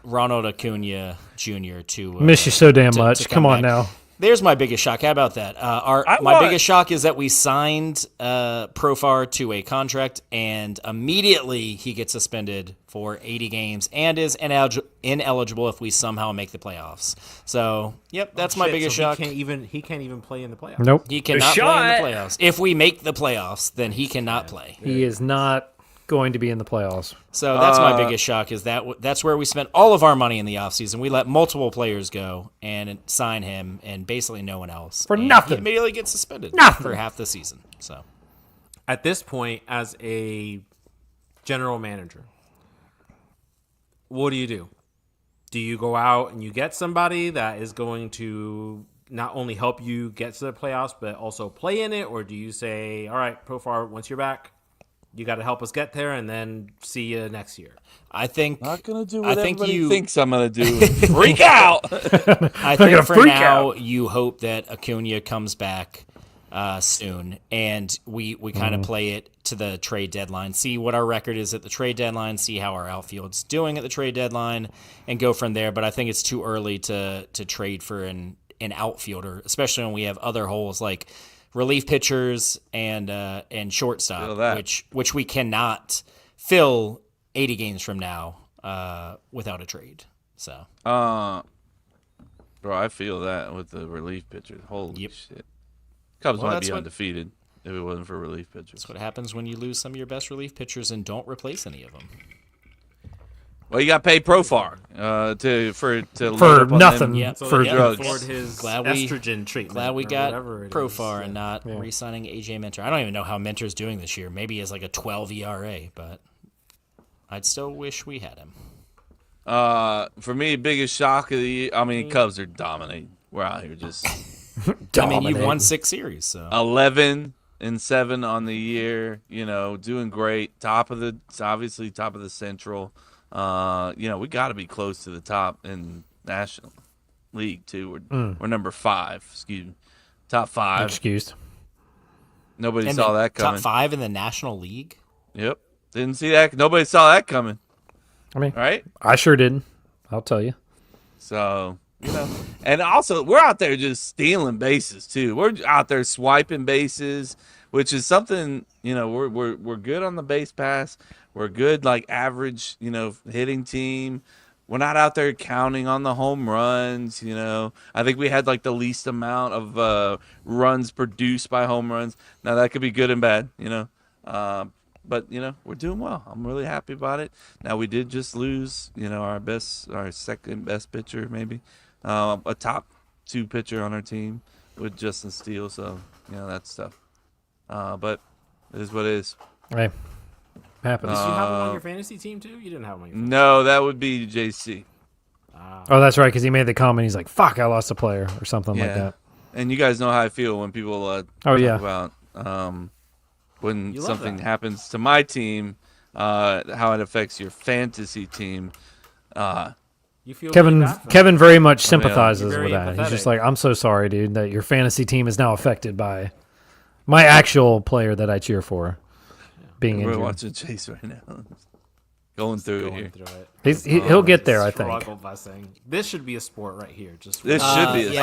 Ronald Acuna Jr. to Miss you so damn to much. come Come on back. now. There's my biggest shock. How about that? My biggest shock is that we signed Profar to a contract, and immediately he gets suspended for 80 games and is ineligible if we somehow make the playoffs. So, yep, that's my Shit, biggest so shock. He can't even play in the playoffs. Nope. He cannot play in the playoffs. If we make the playoffs, then he cannot play. He is not going to be in the playoffs. So that's my biggest shock is that's where we spent all of our money in the offseason. We let multiple players go and sign him and basically no one else. For And nothing. He immediately gets suspended for half the season. So At this point, as a general manager, what do you do? Do you go out and you get somebody that is going to not only help you get to the playoffs, but also play in it? Or do you say, all right, Profar, once you're back, you got to help us get there, and then see you next year. I think Not gonna do I what think everybody you- thinks I'm gonna do. Freak out. I gonna think for freak now you hope that Acuna comes back soon, and we kind of play it to the trade deadline, see what our record is at the trade deadline, see how our outfield's doing at the trade deadline, and go from there. But I think it's too early to trade for an outfielder, especially when we have other holes like relief pitchers and Feel shortstop, that. which we cannot fill 80 games from now without a trade. So Bro, I feel that with the relief pitchers. Holy Yep. shit. Cubs Well, might that's be what- undefeated if it wasn't for relief pitchers. that's what happens when you lose some of your best relief pitchers and don't replace any of them. Well, you got to pay Profar to load For up on nothing. them. Yep. So For he can drugs. afford his Glad we- estrogen treatment. Glad we or got whatever it Profar is. and not re-signing AJ Minter. I don't even know how Minter's doing this year. Maybe he has like a 12 ERA, but I'd still wish we had him. For me, biggest shock of the year. I mean, Cubs are dominating. We're out here just I mean, you won 6 series, so 11-7 on the year. You know, doing great. Obviously top of the Central. You know, we got to be close to the top in National League too. We're number 5. Excuse me, top 5. Excused. Nobody and saw the that coming. top 5 in the National League. Yep, didn't see that. Nobody saw that coming. I mean, Right. I sure didn't. I'll tell you. So, you know, and also we're out there just stealing bases too. We're out there swiping bases, which is something, you know, we're good on the base pass. We're good, like average, you know, hitting team. We're not out there counting on the home runs, you know. I think we had like the least amount of runs produced by home runs. Now that could be good and bad, you know. But you know, we're doing well. I'm really happy about it. Now we did just lose, you know, our second best pitcher, maybe a top 2 pitcher on our team with Justin Steele. So you know that's tough. But it is what it is. Hey, happens. Did you have him on your fantasy team too? You didn't have him on your fantasy No, that would be JC. Oh, that's right, because he made the comment. He's like, "Fuck, I lost a player" or something like Yeah. that. And you guys know how I feel when people Oh, talk yeah. about when You love something that. happens to my team, how it affects your fantasy team. You feel really bad for him. Kevin very much sympathizes You're with very that. He's just empathetic. like, "I'm so sorry, dude, that your fantasy team is now affected by my actual player that I cheer for being We're injured." watching Chase right now, going through it here. Going through it. He'll get there, I think. Struggle busing. This should be a sport right here. Just This should be.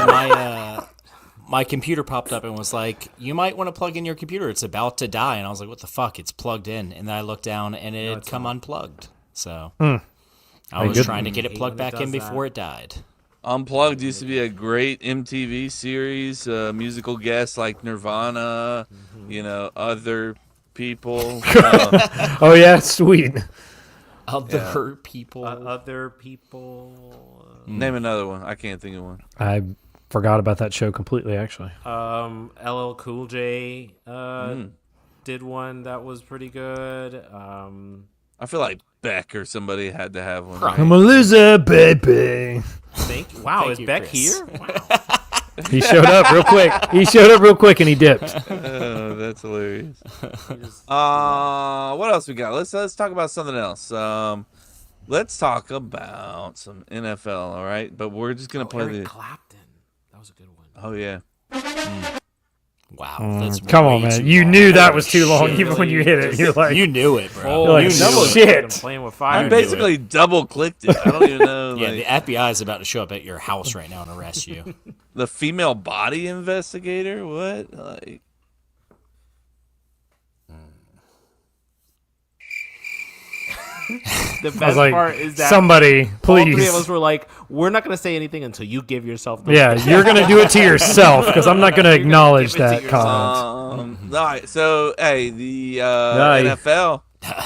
My computer popped up and was like, "You might want to plug in your computer. It's about to die." And I was like, "What the fuck? It's plugged in." And then I looked down and it had come unplugged. So I was good. trying to get it Hate plugged when it back in does that. before it died. Unplugged used to be a great MTV series. Musical guests like Nirvana, you know, other people. Oh yeah, sweet. Other people. other people. Name another one. I can't think of one. I forgot about that show completely. Actually, LL Cool J did one that was pretty good. I feel like Beck or somebody had to have one. Right. I'm a loser, baby. Wow, Thank is you, Beck Chris. here? Wow. He showed up real quick. He showed up real quick and he dipped. Oh, that's hilarious. What else we got? Let's talk about something else. Let's talk about some NFL. All right, but we're just gonna play Eric the. Clapton. That was a good one. Oh yeah. Wow. That's Come on, way man. too You long. knew that was too long, shit. even when you hit it. You're like, You knew it, bro. You're like, You double knew it. shit. I'm playing with I fire. knew basically double clicked it. I don't even know. Yeah, like, the FBI is about to show up at your house right now and arrest you. the female body investigator. What? Like, The I was best like, part is that somebody, all three of please. us were like, we're not going to say anything until you give yourself the Yeah, you're gonna do it to yourself because I'm not gonna acknowledge give it to that yourself. comment. all right. So, hey, the Aye. NFL.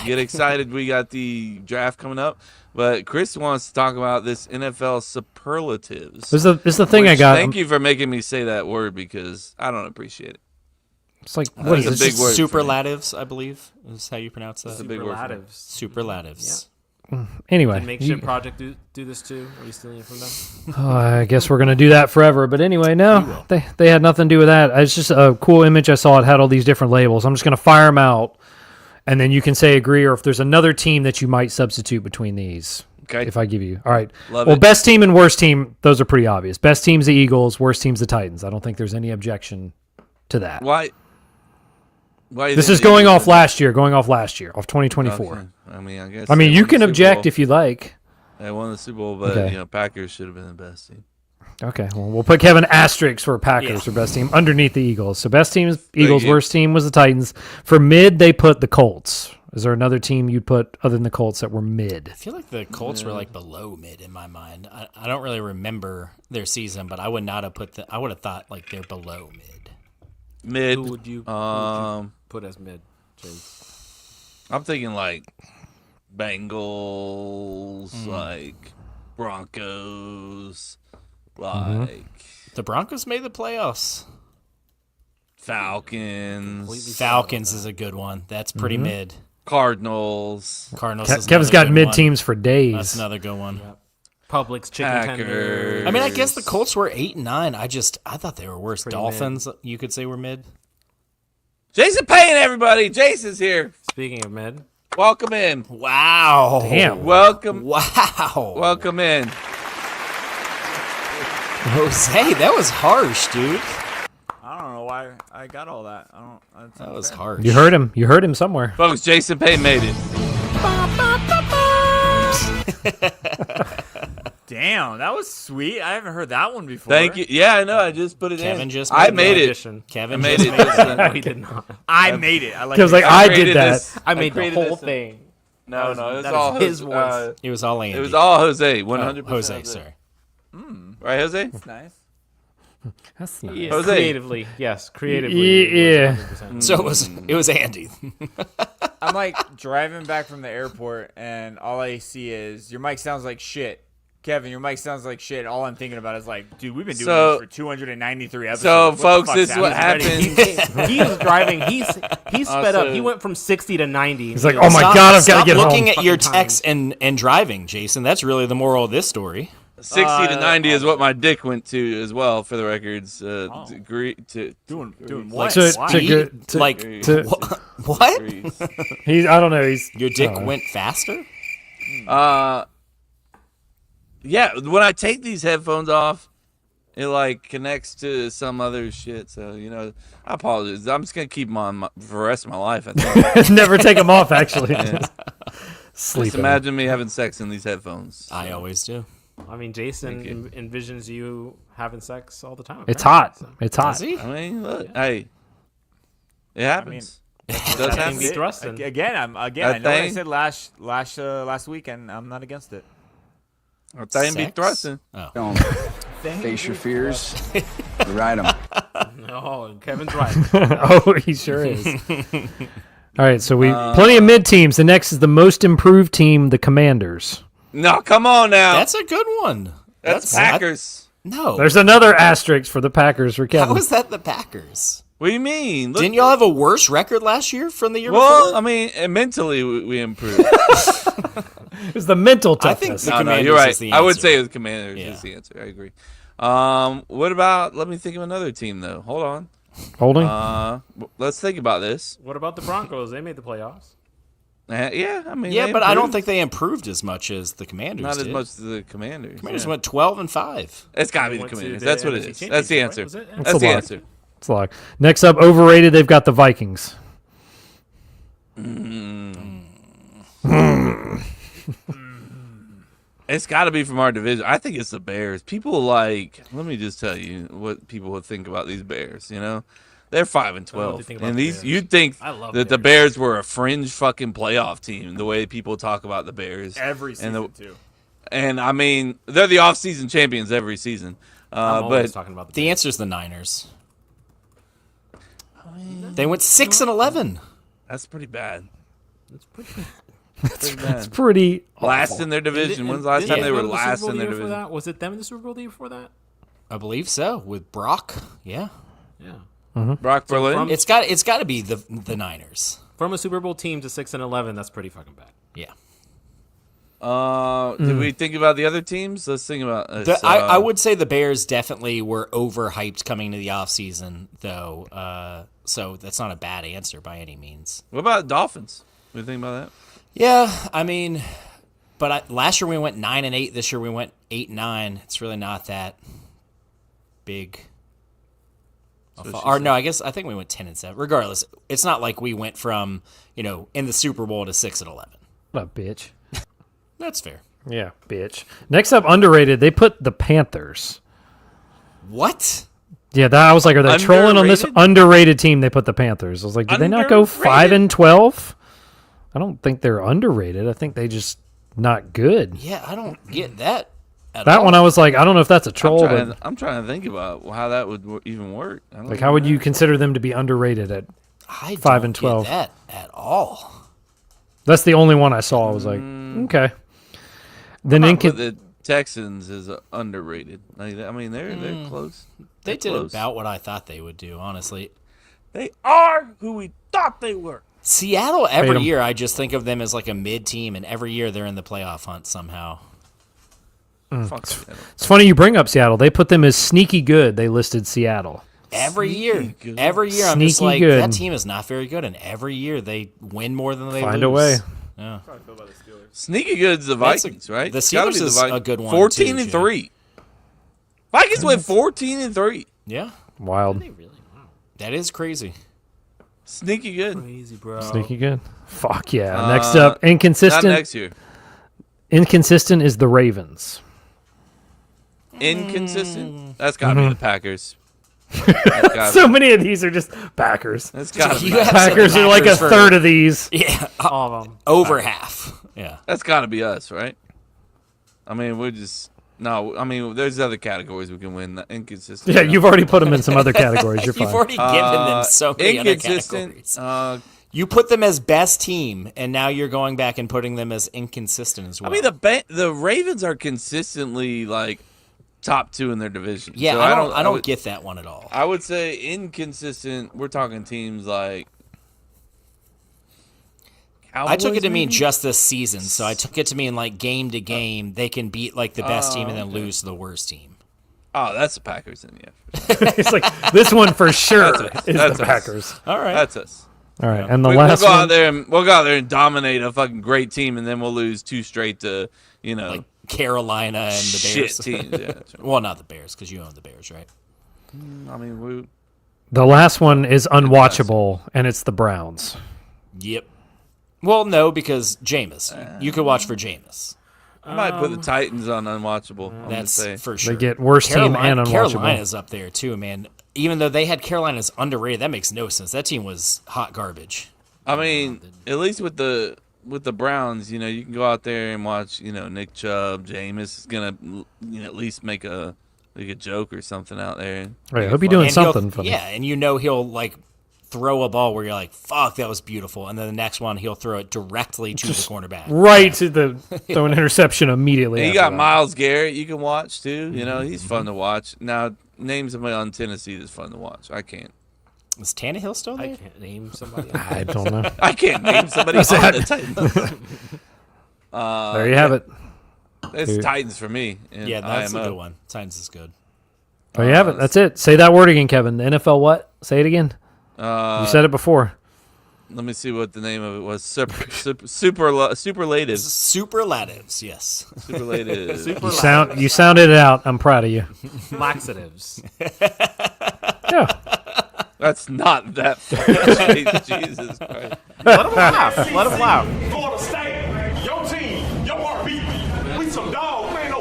Get excited. We got the draft coming up. But Chris wants to talk about this NFL superlatives. This is the thing I which, got. Thank you for making me say that word because I don't appreciate it. It's like, what is That's this? a big word. for me. Superlatives, I believe, is how you pronounce That's a that. big word. For me. Superlatives. Superlatives. Anyway, Did Makeshift Project do this too? Are you stealing it from them? I guess we're gonna do that forever. But anyway, no, they had nothing to do with that. It's just a cool image I saw. It had all these different labels. I'm just gonna fire them out, and then you can say agree, or if there's another team that you might substitute between these. Okay. If I give you, all right. Love Well, it. best team and worst team, those are pretty obvious. Best team's the Eagles, worst team's the Titans. I don't think there's any objection to that. Why? Why? do you This think is the going Eagles off last year, off 2024. Okay. I mean, I guess. I mean, they you won can the Super object Bowl. if you like. They won the Super Bowl, but Okay. Packers should have been the best team. Okay, well, we'll put Kevin asterisks for Packers for best team underneath the Eagles. So best team is Eagles, you. worst team was the Titans. For mid, they put the Colts. Is there another team you'd put other than the Colts that were mid? I feel like the Colts were like below mid in my mind. I don't really remember their season, but I would not have put I would have thought like they're below mid. Mid. Who would you put as mid, Chase? I'm thinking like Bengals, like Broncos, like The Broncos made the playoffs. Falcons, Falcons is a good one. That's pretty mid. Cardinals, Cardinals. is Kevin's another got good mid one. teams for days. That's another good one. Publix chicken tender. Packers. I mean, I guess the Colts were 8 and 9. I thought they were worse. Pretty Dolphins, you could say were mid. Jason Payne, everybody. Jason's here. Speaking of mid, Welcome in. Wow. Damn. Welcome. Wow. Welcome in. Jose, that was harsh, dude. I don't know why I got all that. I don't. That's That was unfair. harsh. You heard him. You heard him somewhere. Folks, Jason Payne made it. Damn, that was sweet. I haven't heard that one before. Thank you. Yeah, I know. I just put it Kevin in. just I made made the it. addition. Kevin I made just it. made it. No, he did not. I made it. I like. Kevin's like, it. I created did that. this. I made the created whole this. thing. No, no, it was that all is his Jose. voice. It was all Andy. It was all Jose. 100%. Jose, sorry. Right, Jose? It's nice. That's nice. Yeah, Jose. creatively, yes, creatively. Yeah. 100%. So it was Andy. I'm like driving back from the airport, and all I see is your mic sounds like shit. Kevin, your mic sounds like shit. All I'm thinking about is like, dude, we've been doing So- this for 293 episodes. So, What the folks, fuck's this is what happening? happened. He was driving. He sped up. Also- He went from 60 to 90. He's like, oh my Stop- God, I've got stop to get looking home. at your Fucking text and driving, Jason. That's really the moral of this story. 60 to 90 is what my dick went to as well, for the records. To agree to Doing what? To- Why? to get- to- like to- what? degrees. I don't know. He's Your dick uh, went faster? Yeah, when I take these headphones off, it like connects to some other shit. So, I apologize. I'm just going to keep them on for the rest of my life. I think. never take them off. Actually, Just sleep. imagine me having sex in these headphones. I always do. I mean, Jason Thank you. envisions you having sex all the time. It's apparently, hot. so. It's hot. Does he? I mean, look, hey, it happens. It does happen. Be thrusting. Again, I know what I said last weekend. I'm not against it. Our thing be Sex? thrusting. Don't face your fears. Ride them. No, Kevin's right. Oh, he sure is. All right, so we plenty of mid teams. The next is the most improved team, the Commanders. No, come on now. That's a good one. That's Packers. No. There's another asterisk for the Packers for Kevin. How is that the Packers? What do you mean? Look, Didn't y'all have a worse record last year from the year well, before? I mean, mentally we improved. It's the mental I think toughness. the No, Commanders you're right. is the I would answer. say it was Commanders Yeah. is the answer. I agree. What about? Let me think of another team though. Hold on. Holding. Let's think about this. What about the Broncos? They made the playoffs. Yeah, I mean, Yeah, they but I don't improved. think they improved as much as the Commanders not did. as much as the Commanders. Commanders yeah. went 12-5. It's got to be the Went to Commanders. the That's what it NFC is. That's the Championship, answer. right? Was it? That's That's a the lot. answer. It's a lot. Next up, overrated. They've got the Vikings. It's got to be from our division. I think it's the Bears. People like. Let me just tell you what people would think about these Bears. They're 5 and I don't know what 12, they think about and the these Bears. you'd think I love that the Bears were a fringe fucking playoff team. The way people talk about the Bears Every season and too. and I mean they're the off-season champions every season. I'm always But talking about The answer is the Niners. They went 6-11. that's pretty bad. It's pretty bad. Pretty bad. It's pretty. Last in their division. When's the last time they were last in their division? Was it them in the Super Bowl the year before that? I believe so. With Brock. Yeah. Yeah. Brock Berlin. from- It's got to be the Niners. From a Super Bowl team to 6-11, that's pretty fucking bad. Yeah. Did we think about the other teams? Let's think about this. I would say the Bears definitely were overhyped coming to the offseason, though. So that's not a bad answer by any means. What about Dolphins? What do you think about that? Yeah, I mean, but last year we went 9-8. This year we went 8-9. It's really not that big. Or no, I think we went 10-7. Regardless, it's not like we went from in the Super Bowl to 6-11. What a bitch. That's fair. Yeah, bitch. Next up, underrated. They put the Panthers. What? Yeah, I was like, are they trolling on this Underrated? underrated team? They put the Panthers. I was like, did they not go 5-12? I don't think they're underrated. I think they just not good. Yeah, I don't get that. That one, I was like, I don't know if that's a troll, but I'm trying to think about how that would even work. I don't like, know. how would you consider them to be underrated at? I 5 don't and 12. get that at all. That's the only one I saw. I was like, okay. Then Not with the Texans is underrated. I mean, they're close. They They're did close. about what I thought they would do, honestly. They are who we thought they were. Seattle, every 'em. year, I just think of them as like a mid team, and every year they're in the playoff hunt somehow. Fuck Seattle. It's funny you bring up Seattle. They put them as sneaky good. They listed Seattle. Every Sneaky year, good. I'm just Sneaky like, good. that team is not very good, and every year they win more than they Find lose. a way. Yeah. Sneaky good's the That's Vikings, right? the It's gotta Steelers be the is Vikings. a good one, 14-3. Vikings went 14-3. Yeah, Wild. that is crazy. Sneaky good. Crazy, bro. Sneaky good. Fuck yeah. Next up, inconsistent. Not next year. Inconsistent is the Ravens. Inconsistent. That's got to be the Packers. That's gotta So many of these are just Packers. That's got to You be. have Packers some are like a Packers for- third of these. Yeah, All of them. over half. Yeah. That's got to be us, right? I mean, we're just no. I mean, there's other categories we can win. The inconsistent. Yeah, you've already put them in some other categories. You're You've fine. already given them so many other inconsistent. categories. You put them as best team, and now you're going back and putting them as inconsistent as I well. mean, the Ravens are consistently like top 2 in their division. yeah, So I don't would- get that one at all. I would say inconsistent. We're talking teams like. I took it Cowboys, to mean maybe? just this season, so I took it to mean like game to game, they can beat like the best team and then lose to the worst team. Oh, that's the Packers, then. Yeah, It's like this one for sure That's is us. the Packers. All right. that's us. All right, and the We'll last go out one. there and we'll go out there and dominate a fucking great team, and then we'll lose 2 straight to Like Carolina and the shit Bears. teams. Yeah, that's right. Well, not the Bears, because you own the Bears, right? I mean, The last one is unwatchable, and it's the Browns. Yep. Well, no, because Jameis. You could watch for Jameis. I might put the Titans on unwatchable. I'm gonna That's say. for sure. They get worst team and unwatchable. Carolina's up there too, man. Even though they had Carolina's underrated, that makes no sense. That team was hot garbage. I mean, at least with the Browns, you can go out there and watch, Nick Chubb, Jameis is gonna, at least make a joke or something out there. Right, I hope you're doing And he'll- something funny. Yeah, and he'll like throw a ball where you're like, "Fuck, that was beautiful," and then the next one he'll throw it directly to the cornerback. Right to the throw an interception immediately. And you after got that. Myles Garrett you can watch too. He's fun to watch. Now, name somebody on Tennessee that's fun to watch. I can't. Is Tannehill still I there? can't name somebody. I don't know. I can't name somebody on the Titans. There you have it. It's Titans for me. And Yeah, that's a IMO. good one. Titans is good. There you have it. That's it. Say that word again, Kevin. The NFL what? Say it again. You said it before. Let me see what the name of it was. Superlatives. Superlatives, yes. Superlatives. You sounded it out. I'm proud of you. Laxatives. Yeah. That's not that funny. Jesus Christ. Let him laugh. Let him laugh. Florida State, your team, your heartbeat. We some dogs, man, no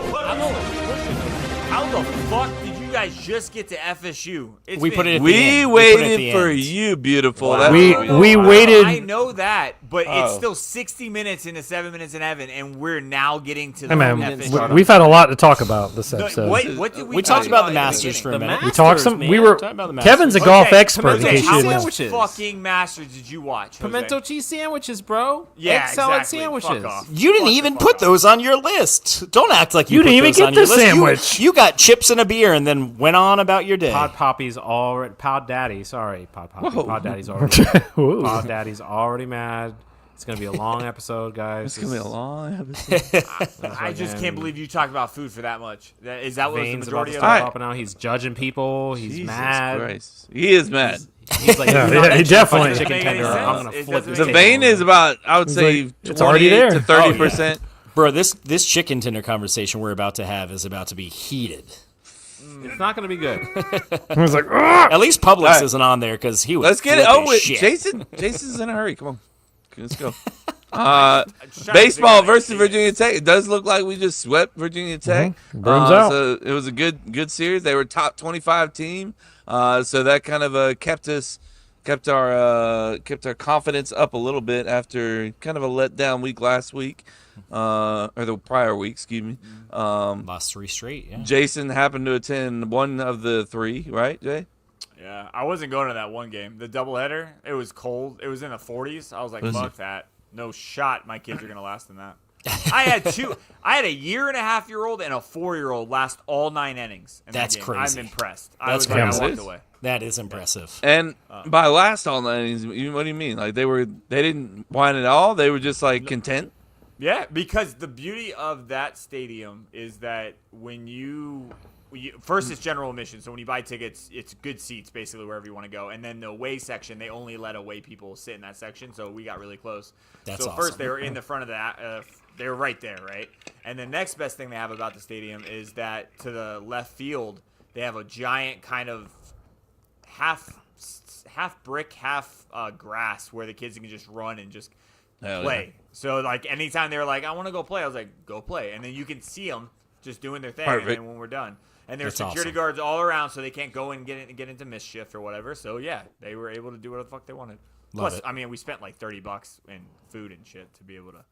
How the fuck did you guys just get to FSU? It's We been- put it at the We end. We put it at waited the for end. you, beautiful. Wow. That's We what we did. I waited. know that, but it's Oh. still 60 minutes into 7 Minutes in Heaven, and we're now getting to the Hey man, FSU. we've had a lot to talk about this No, episode. what did We talked about the in Masters beginning? for a minute. We talked some. man. We were. Talk about the Kevin's a Masters. golf Okay, expert. In pimento case you How didn't know. much Sandwiches. fucking Masters did you watch, Jose? Pimento cheese sandwiches, bro. Yeah, Egg salad exactly. sandwiches. Fuck off. You didn't even put those on your list. Don't act like you You didn't put even those get on your the list. sandwich. You got chips and a beer and then went on about your day. Pod Poppy's already. Pod Daddy, sorry, Pod Poppy. Whoa. Pod Daddy's already. Ooh. Pod Daddy's already mad. It's gonna be a long episode, guys. It's gonna be a long episode. I just can't believe you talked about food for that much. Is that what was the Vane's about majority to of start it? popping out. He's judging people. He's Jesus mad. Christ. He is mad. He's like, Yeah, "You're not yeah, he that definitely- chicken Doesn't make any tender. I'm sense. gonna It flip doesn't this The make chicken vein over." is about, I would say, like, it's already 28 there. to 30%. Bro, this chicken tender conversation we're about to have is about to be heated. It's not gonna be good. I was like, "Ugh!" At least Publix All right. isn't on there because he was. Let's get it. flipping Oh, wait. shit. Jason's in a hurry. Come on. Let's go. Just trying to Baseball figure out versus anything. Virginia Tech. It does look like we just swept Virginia Tech. Brooms out. So it was a good series. They were top 25 team. So that kind of kept our confidence up a little bit after kind of a letdown week last week, or the prior week. Excuse me. Lost 3 straight. Yeah. Jason happened to attend one of the 3, right, Jay? Yeah, I wasn't going to that one game. The doubleheader, it was cold. It was in the 40s. I was like, fuck that. No shot my kids are going to last in that. I had a 1.5-year-old and a 4-year-old last all 9 innings. In That's that game. crazy. I'm impressed. That's I crazy. walked away. That is impressive. And by last all night, what do you mean? Like they didn't whine at all? They were just like content? Yeah, because the beauty of that stadium is that when first it's general admission, so when you buy tickets, it's good seats basically wherever you want to go. And then the away section, they only let away people sit in that section, so we got really close. That's so awesome. first they were in the front of that, they were right there, right? And the next best thing they have about the stadium is that to the left field, they have a giant kind of half brick, half grass where the kids can just run and just Hell play. So like anytime they were like, I want to go play, I was like, go play. And then you can see them just doing their thing. Perfect. And then when we're done, and there's That's security awesome. guards all around, so they can't go and get into mischief or whatever. So yeah, they were able to do whatever the fuck they wanted. Love Plus, it. I mean, we spent like $30 in food and shit to be able to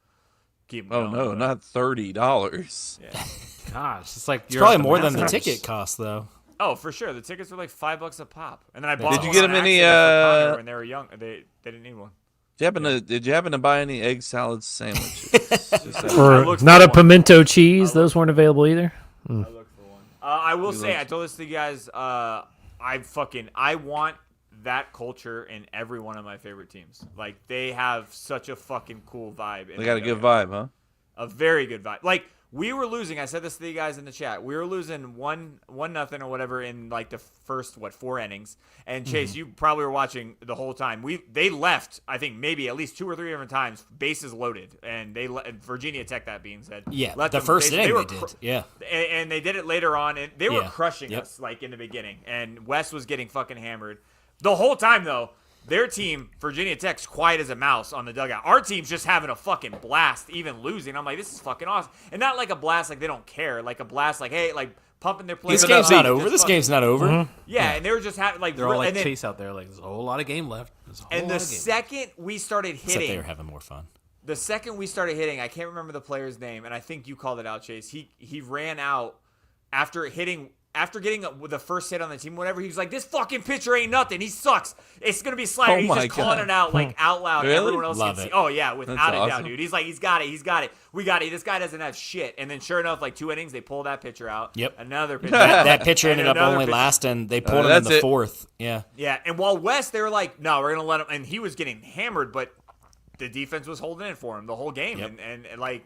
keep them Oh going. no, but- not $30. Yeah. Gosh, it's like It's you're probably at more than the Masters. ticket cost, though. Oh, for sure. The tickets were like $5 a pop, and then I bought. Did you one get on them any, accident for Connor when they were young? They didn't need one. Did you happen to buy any egg salad sandwiches? Or looked not for a one. pimento cheese. Those weren't available either. I looked for one. I will say, looked. I told this to you guys. I want that culture in every one of my favorite teams. Like they have such a fucking cool vibe. They got a good vibe, huh? A very good vibe. Like we were losing. I said this to you guys in the chat. We were losing 1-0 or whatever in like the first 4 innings. And Chase, you probably were watching the whole time. They left. I think maybe at least 2 or 3 different times. Bases loaded, and Virginia Tech. That being said, Yeah, left the them- first inning were they did. Yeah. and they did it later on, and they were Yeah. crushing Yep. us like in the beginning. And Wes was getting fucking hammered the whole time though. Their team, Virginia Tech's quiet as a mouse on the dugout. Our team's just having a fucking blast, even losing. I'm like, this is fucking awesome, and not like a blast like they don't care, like a blast like hey, like pumping their players. This game's not over. Just This fucking- game's not over. Yeah, and they were just having like They're all like and then, Chase out there. Like there's a whole lot of game left. There's a whole and lot the of game. second we started Except they were hitting, having more fun. the second we started hitting, I can't remember the player's name, and I think you called it out, Chase. He ran out after getting the first hit on the team, whatever. He was like, "This fucking pitcher ain't nothing. He sucks. It's gonna be a slider." Oh He's my just calling God. it out like out loud. Really? Everyone else Love can see. it. Oh yeah, without That's a doubt, awesome. dude. He's like, he's got it. We got it. This guy doesn't have shit. And then sure enough, like 2 innings, they pull that pitcher out. Yep. Another pitcher. That pitcher And ended up another only pitcher. lasting. They pulled him in that's the it. 4th. Yeah. Yeah, and while West, they were like, no, we're going to let him. And he was getting hammered, but the defense was holding it for him the whole game. Yep. And like,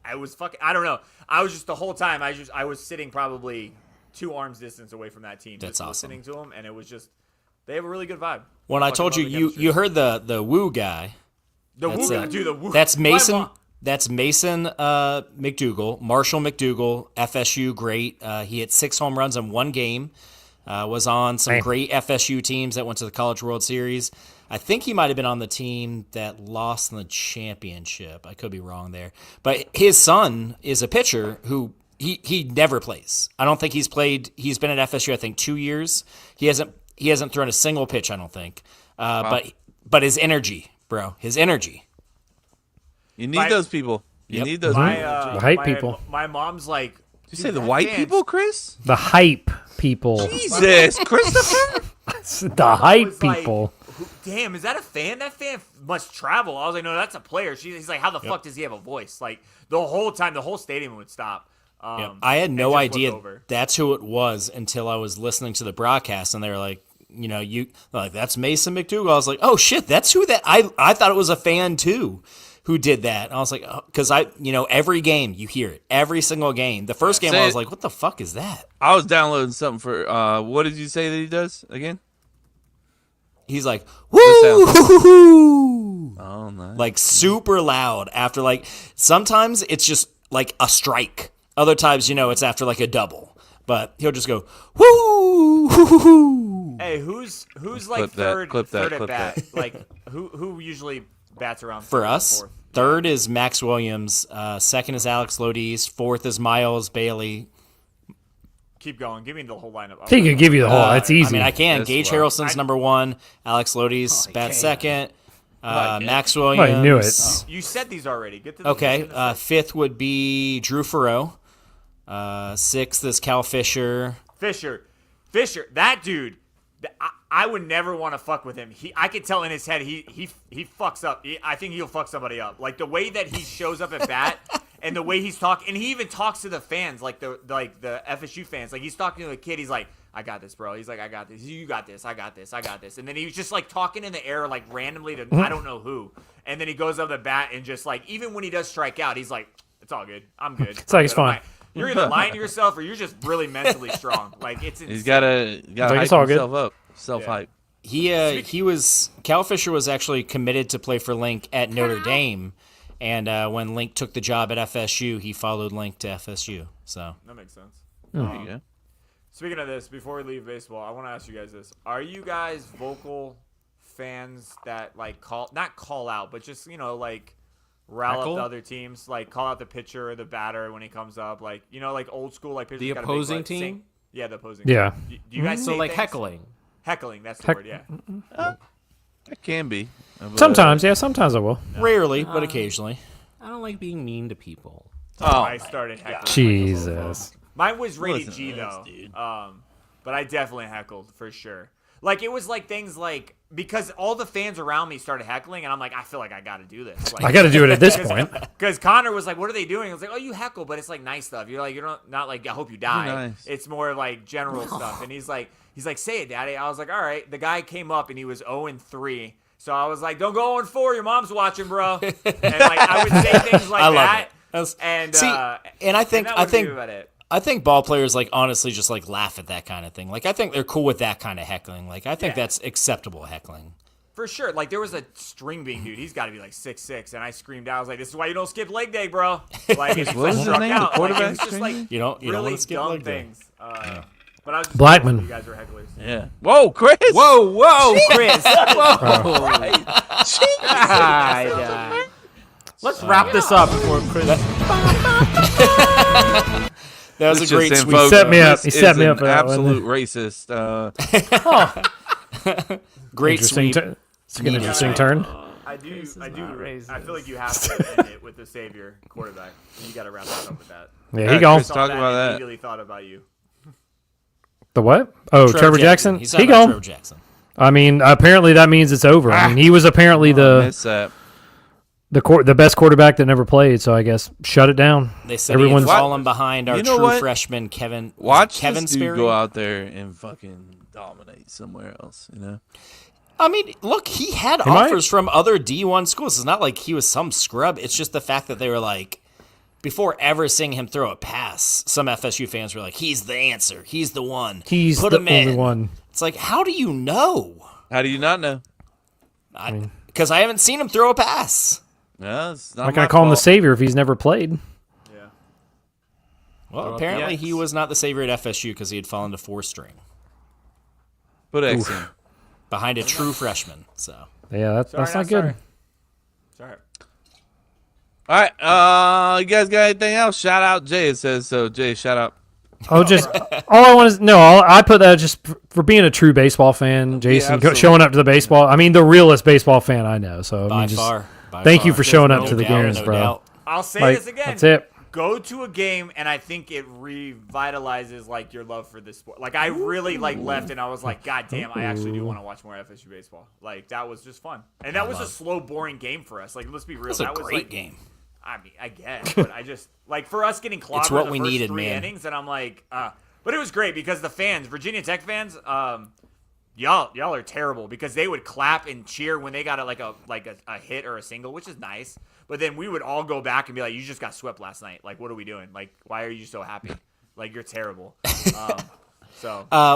I was fucking, I don't know. I was just the whole time, I was sitting probably 2 arms distance away from that team. That's just awesome. listening to them, and it was just, they have a really good vibe. When I Fucking told you, love the chemistry. you heard the Woo guy. The That's, Woo guy, dude, the Woo. That's My Mason. mom- That's Mason McDougal, Marshall McDougal, FSU great. He hit 6 home runs in 1 game. Was on some Hey. great FSU teams that went to the College World Series. I think he might have been on the team that lost in the championship. I could be wrong there. But his son is a pitcher who he never plays. I don't think he's played. He's been at FSU I think 2 years. He hasn't thrown a single pitch. I don't think. But his energy, bro, his energy. You need My- those people. You Yep. need those My, people. The hype my- people. My mom's like, Did you dude, say the that white fan- people, Chris? The hype people. Jesus, Christopher. The hype was like, people. damn, is that a fan? That fan must travel. I was like, no, that's a player. He's like, how the fuck does he have a voice? Like the whole time, the whole stadium would stop. I had and no just look idea over. that's who it was until I was listening to the broadcast, and they were like, you like that's Mason McDougal. I was like, oh shit, that's who that. I thought it was a fan too who did that. And I was like, because every game you hear it, every single game. The first game I was like, what the fuck is that? I was downloading something for. What did you say that he does again? He's like, This woo, Oh, nice. like super loud after like sometimes it's just like a strike. Other times, it's after like a double. But he'll just go, woo. Hey, who's Clip like that, third clip that, at clip bat? that. Like who usually bats around For third or us, fourth? third is Max Williams. Second is Alex Lodiz. Fourth is Miles Bailey. Keep going. Give me the whole lineup. He could give you the whole. That's easy. I mean, I can. That's Gage wild. Harrelson's number one. Alex Lodiz bats second. Max Well, Williams. I knew it. You said these already. Get to the Okay. Fifth would be Drew Farrow. Sixth is Cal Fisher. Fisher, that dude. I would never want to fuck with him. I could tell in his head he fucks up. I think he'll fuck somebody up. Like the way that he shows up at bat and the way he's talking, and he even talks to the fans, like the FSU fans. Like he's talking to a kid. He's like, "I got this, bro." He's like, "I got this. You got this. I got this. I got this." And then he was just like talking in the air, like randomly to I don't know who. And then he goes up the bat and just like even when he does strike out, he's like, "It's all good. I'm good." It's like it's I'm fine. like, you're either lying to yourself or you're just really mentally strong. Like it's insane. He's gotta Like, it's hype all good. himself up. Self-hype. Cal Fisher was actually committed to play for Link at Notre Dame, and when Link took the job at FSU, he followed Link to FSU. So That makes sense. There you go. Speaking of this, before we leave baseball, I want to ask you guys this: are you guys vocal fans that like not call out, but just like rile Heckle? up the other teams, like call out the pitcher or the batter when he comes up, like like old school, like pitchers The got a big, opposing like, team? sing- Yeah, the opposing. Yeah. Team. Do you guys So say like things? heckling. Heckling, that's the word. Yeah. It can be. Sometimes, yeah. Sometimes I will. rarely, but occasionally. I don't like being mean to people. I started heckling. Jesus. Mine was rated Listen G to though. this, dude. But I definitely heckled for sure. Like it was like things like because all the fans around me started heckling, and I'm like, I feel like I got to do this. Like, I got to do it at this point. Because Connor was like, "What are they doing?" I was like, "Oh, you heckle, but it's like nice stuff. You're like, not like I hope you die. Nice. It's more like general stuff." And he's like, "Say it, Daddy." I was like, "All right." The guy came up and he was 0-3, so I was like, "Don't go 0-4. Your mom's watching, bro." And like I would say things like I love that. it. That's- And See, and I think that would be about it. I think ball players like honestly just like laugh at that kind of thing. Like I think they're cool with that kind of heckling. Like I think Yeah. that's acceptable heckling. For sure. Like, there was a string bean dude. He's got to be like 6'6", and I screamed out. I was like, this is why you don't skip leg day, bro. Like, and he What was his struck name? out. The quarterback Like, it was just string like bean? You don't really want to skip dumb leg day. things. But I was just Blackman. You guys were hecklers. Yeah. Whoa, Chris. Whoa, Chris. Let's wrap this up before Chris. That was Let's a great just sweep. invoke Set me up. Chris He set is me an up for that one. absolute racist. Great Interesting. sweep. It's an interesting turn. I do. I racist. feel like you have to end it with the savior quarterback. You got to wrap that up with that. Yeah, he gone. Chris, talk about that. Immediately thought about you. The what? Oh, Trevor Jackson. He's He talking about gone. Trevor Jackson. I mean, apparently that means it's over. I mean, he was apparently Miss that. the best quarterback that never played. So I guess shut it down. They said Everyone's- he's fallen behind our You know true what? freshman Kevin. Watch Kevin this dude Sperry. go out there and fucking dominate somewhere else. You know. I mean, look, he had He might. offers from other D1 schools. It's not like he was some scrub. It's just the fact that they were like, before ever seeing him throw a pass, some FSU fans were like, he's the answer. He's the one. He's Put the him only in. one. It's like, how do you know? How do you not know? Because I haven't seen him throw a pass. No, it's not I'm not gonna my call him the fault. savior if he's never played. Yeah. Well, apparently he was not the savior at FSU because he had fallen to 4-string Put X in. behind a true freshman. So Yeah, that's not Sorry, good. Sorry. All right. You guys got anything else? Shout out Jay. It says so. Jay, shout out. Oh, just all I want is I put that just for being a true baseball fan. Jason absolutely. showing up to the baseball. I mean, the realest baseball fan I know. So I by mean, just far. By thank far. you for showing up No to the doubt, games, no bro. doubt. I'll say Like, this again. that's it. Go to a game, and I think it revitalizes like your love for this sport. Like I really like left, and I was like, God damn, I actually do want to watch more FSU baseball. Like that was just fun, and that was a slow, boring game for us. Like let's be real, That's a that was great like, game. I mean, I guess, but I just like for us getting clobbered It's what the we first needed, 3 man. innings, and I'm like, but it was great because the fans, Virginia Tech fans, y'all are terrible because they would clap and cheer when they got a hit or a single, which is nice. But then we would all go back and be like, you just got swept last night. Like, what are we doing? Like, why are you so happy? Like, you're terrible.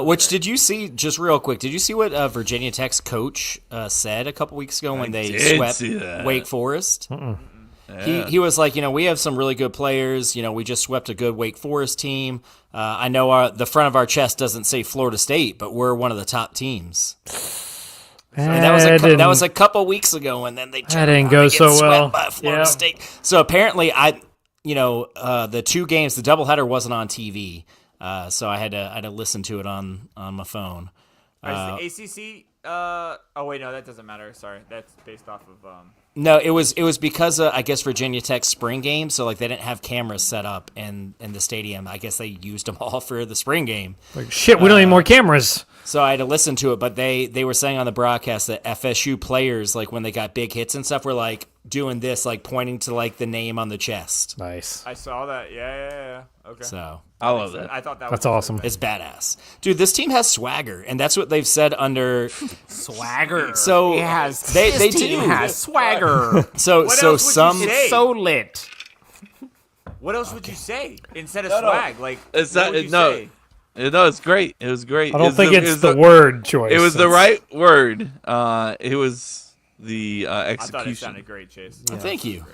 Which did you see? Just real quick, did you see what Virginia Tech's coach said a couple weeks ago when they swept Wake Forest? Yeah. He was like, we have some really good players. We just swept a good Wake Forest team. I know the front of our chest doesn't say Florida State, but we're one of the top teams. And that was a couple weeks ago, and then they didn't go so well by Florida State. So apparently, the two games, the doubleheader wasn't on TV, so I had to listen to it on my phone. Is the ACC? Oh wait, no, that doesn't matter. Sorry, that's based off of. No, it was because I guess Virginia Tech's spring game, so like they didn't have cameras set up in the stadium. I guess they used them all for the spring game. Like shit, we don't need more cameras. So I had to listen to it, but they were saying on the broadcast that FSU players, like when they got big hits and stuff, were like doing this, like pointing to like the name on the chest. Nice. I saw that. Yeah. Okay. So I love that. I thought that's awesome. It's badass, dude. This team has swagger, and that's what they've said under Swagger. So they do has swagger. So What else would some you say? So lit. What else would you say instead of swag? Like, It's what not. would you No, say? no, it's great. It was great. I don't think it's the word choice. It was the right word. It was the I thought it execution. sounded great, Chase. Thank you.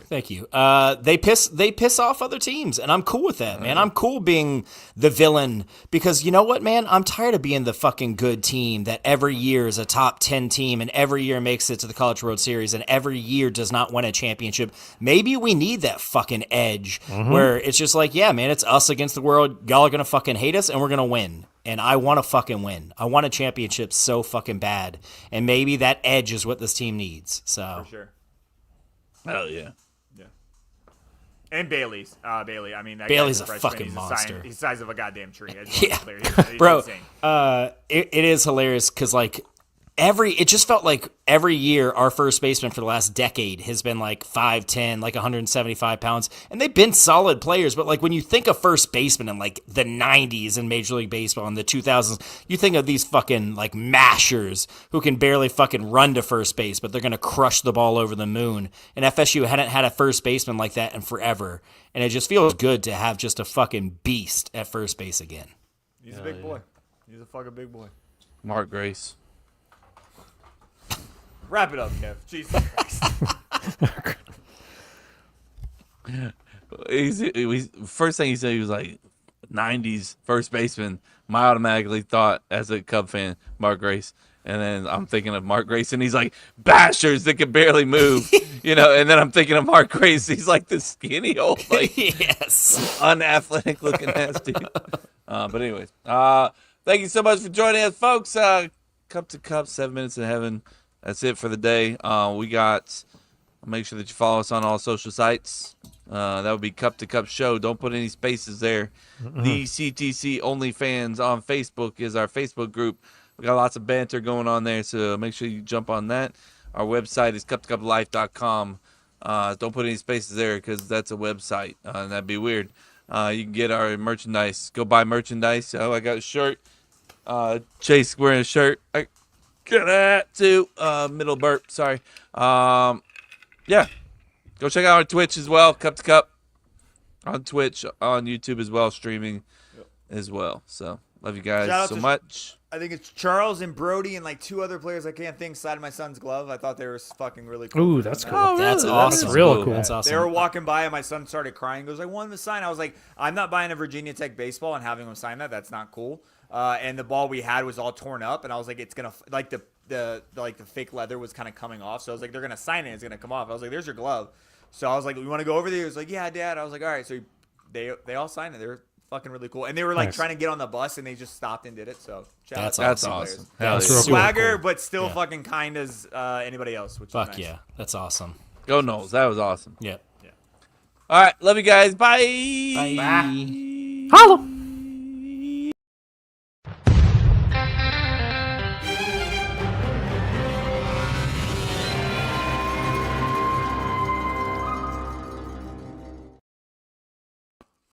They piss off other teams, and I'm cool with that, man. I'm cool being the villain because you know what, man? I'm tired of being the fucking good team that every year is a top 10 team and every year makes it to the College World Series and every year does not win a championship. Maybe we need that fucking edge where it's just like, yeah, man, it's us against the world. Y'all are gonna fucking hate us, and we're gonna win. And I want to fucking win. I want a championship so fucking bad. And maybe that edge is what this team needs. So For sure. Hell yeah. And Bailey. I mean, that Bailey's guy's a freshman. fucking He's monster. He's the size of a goddamn tree. Yeah. He's bro, insane. it is hilarious because like it just felt like every year our first baseman for the last decade has been like 5'10", like 175 pounds, and they've been solid players. But like when you think of first baseman in like the 90s in Major League Baseball in the 2000s, you think of these fucking like mashers who can barely fucking run to first base, but they're gonna crush the ball over the moon. And FSU hadn't had a first baseman like that in forever, and it just feels good to have just a fucking beast at first base again. He's a big boy. He's a fucking big boy. Mark Grace. Wrap it up, Kev. Jesus Christ. First thing he said, he was like 90s first baseman. I automatically thought, as a Cub fan, Mark Grace. And then I'm thinking of Mark Grace, and he's like, bashers that can barely move, And then I'm thinking of Mark Grace. He's like this skinny old, like, yes, unathletic looking ass dude. But anyways, thank you so much for joining us, folks. Cup to Cup, 7 minutes in heaven. That's it for the day. Make sure that you follow us on all social sites. That would be Cup to Cup Show. Don't put any spaces there. The CTC OnlyFans on Facebook is our Facebook group. We got lots of banter going on there, so make sure you jump on that. Our website is cuptocuplife.com. Don't put any spaces there because that's a website, and that'd be weird. You can get our merchandise. Go buy merchandise. Oh, I got a shirt. Chase wearing a shirt. Get that too. Middle burp. Sorry. Yeah. Go check out our Twitch as well. Cup to Cup on Twitch, on YouTube as well, streaming as well. So love you guys so much. I think it's Charles and Brody and like two other players I can't think slide my son's glove. I thought they were fucking really cool. Ooh, that's cool. Oh, really? That's awesome. That's real cool. That's awesome. They were walking by and my son started crying. He goes, I won the sign. I was like, I'm not buying a Virginia Tech baseball and having him sign that. That's not cool. And the ball we had was all torn up, and I was like, it's gonna like the fake leather was kind of coming off. So I was like, they're gonna sign it. It's gonna come off. I was like, there's your glove. So I was like, we want to go over there. He was like, yeah, Dad. I was like, all right. So they all signed it. They were fucking really cool, and they were like trying to get on the bus, and they just stopped and did it. So that's awesome. That's real Swagger, cool. but still fucking kind as anybody else. Which Fuck is nice. yeah, that's awesome. Go Knowles. That was awesome. Yep. All right. Love you guys. Bye. Bye. Holla.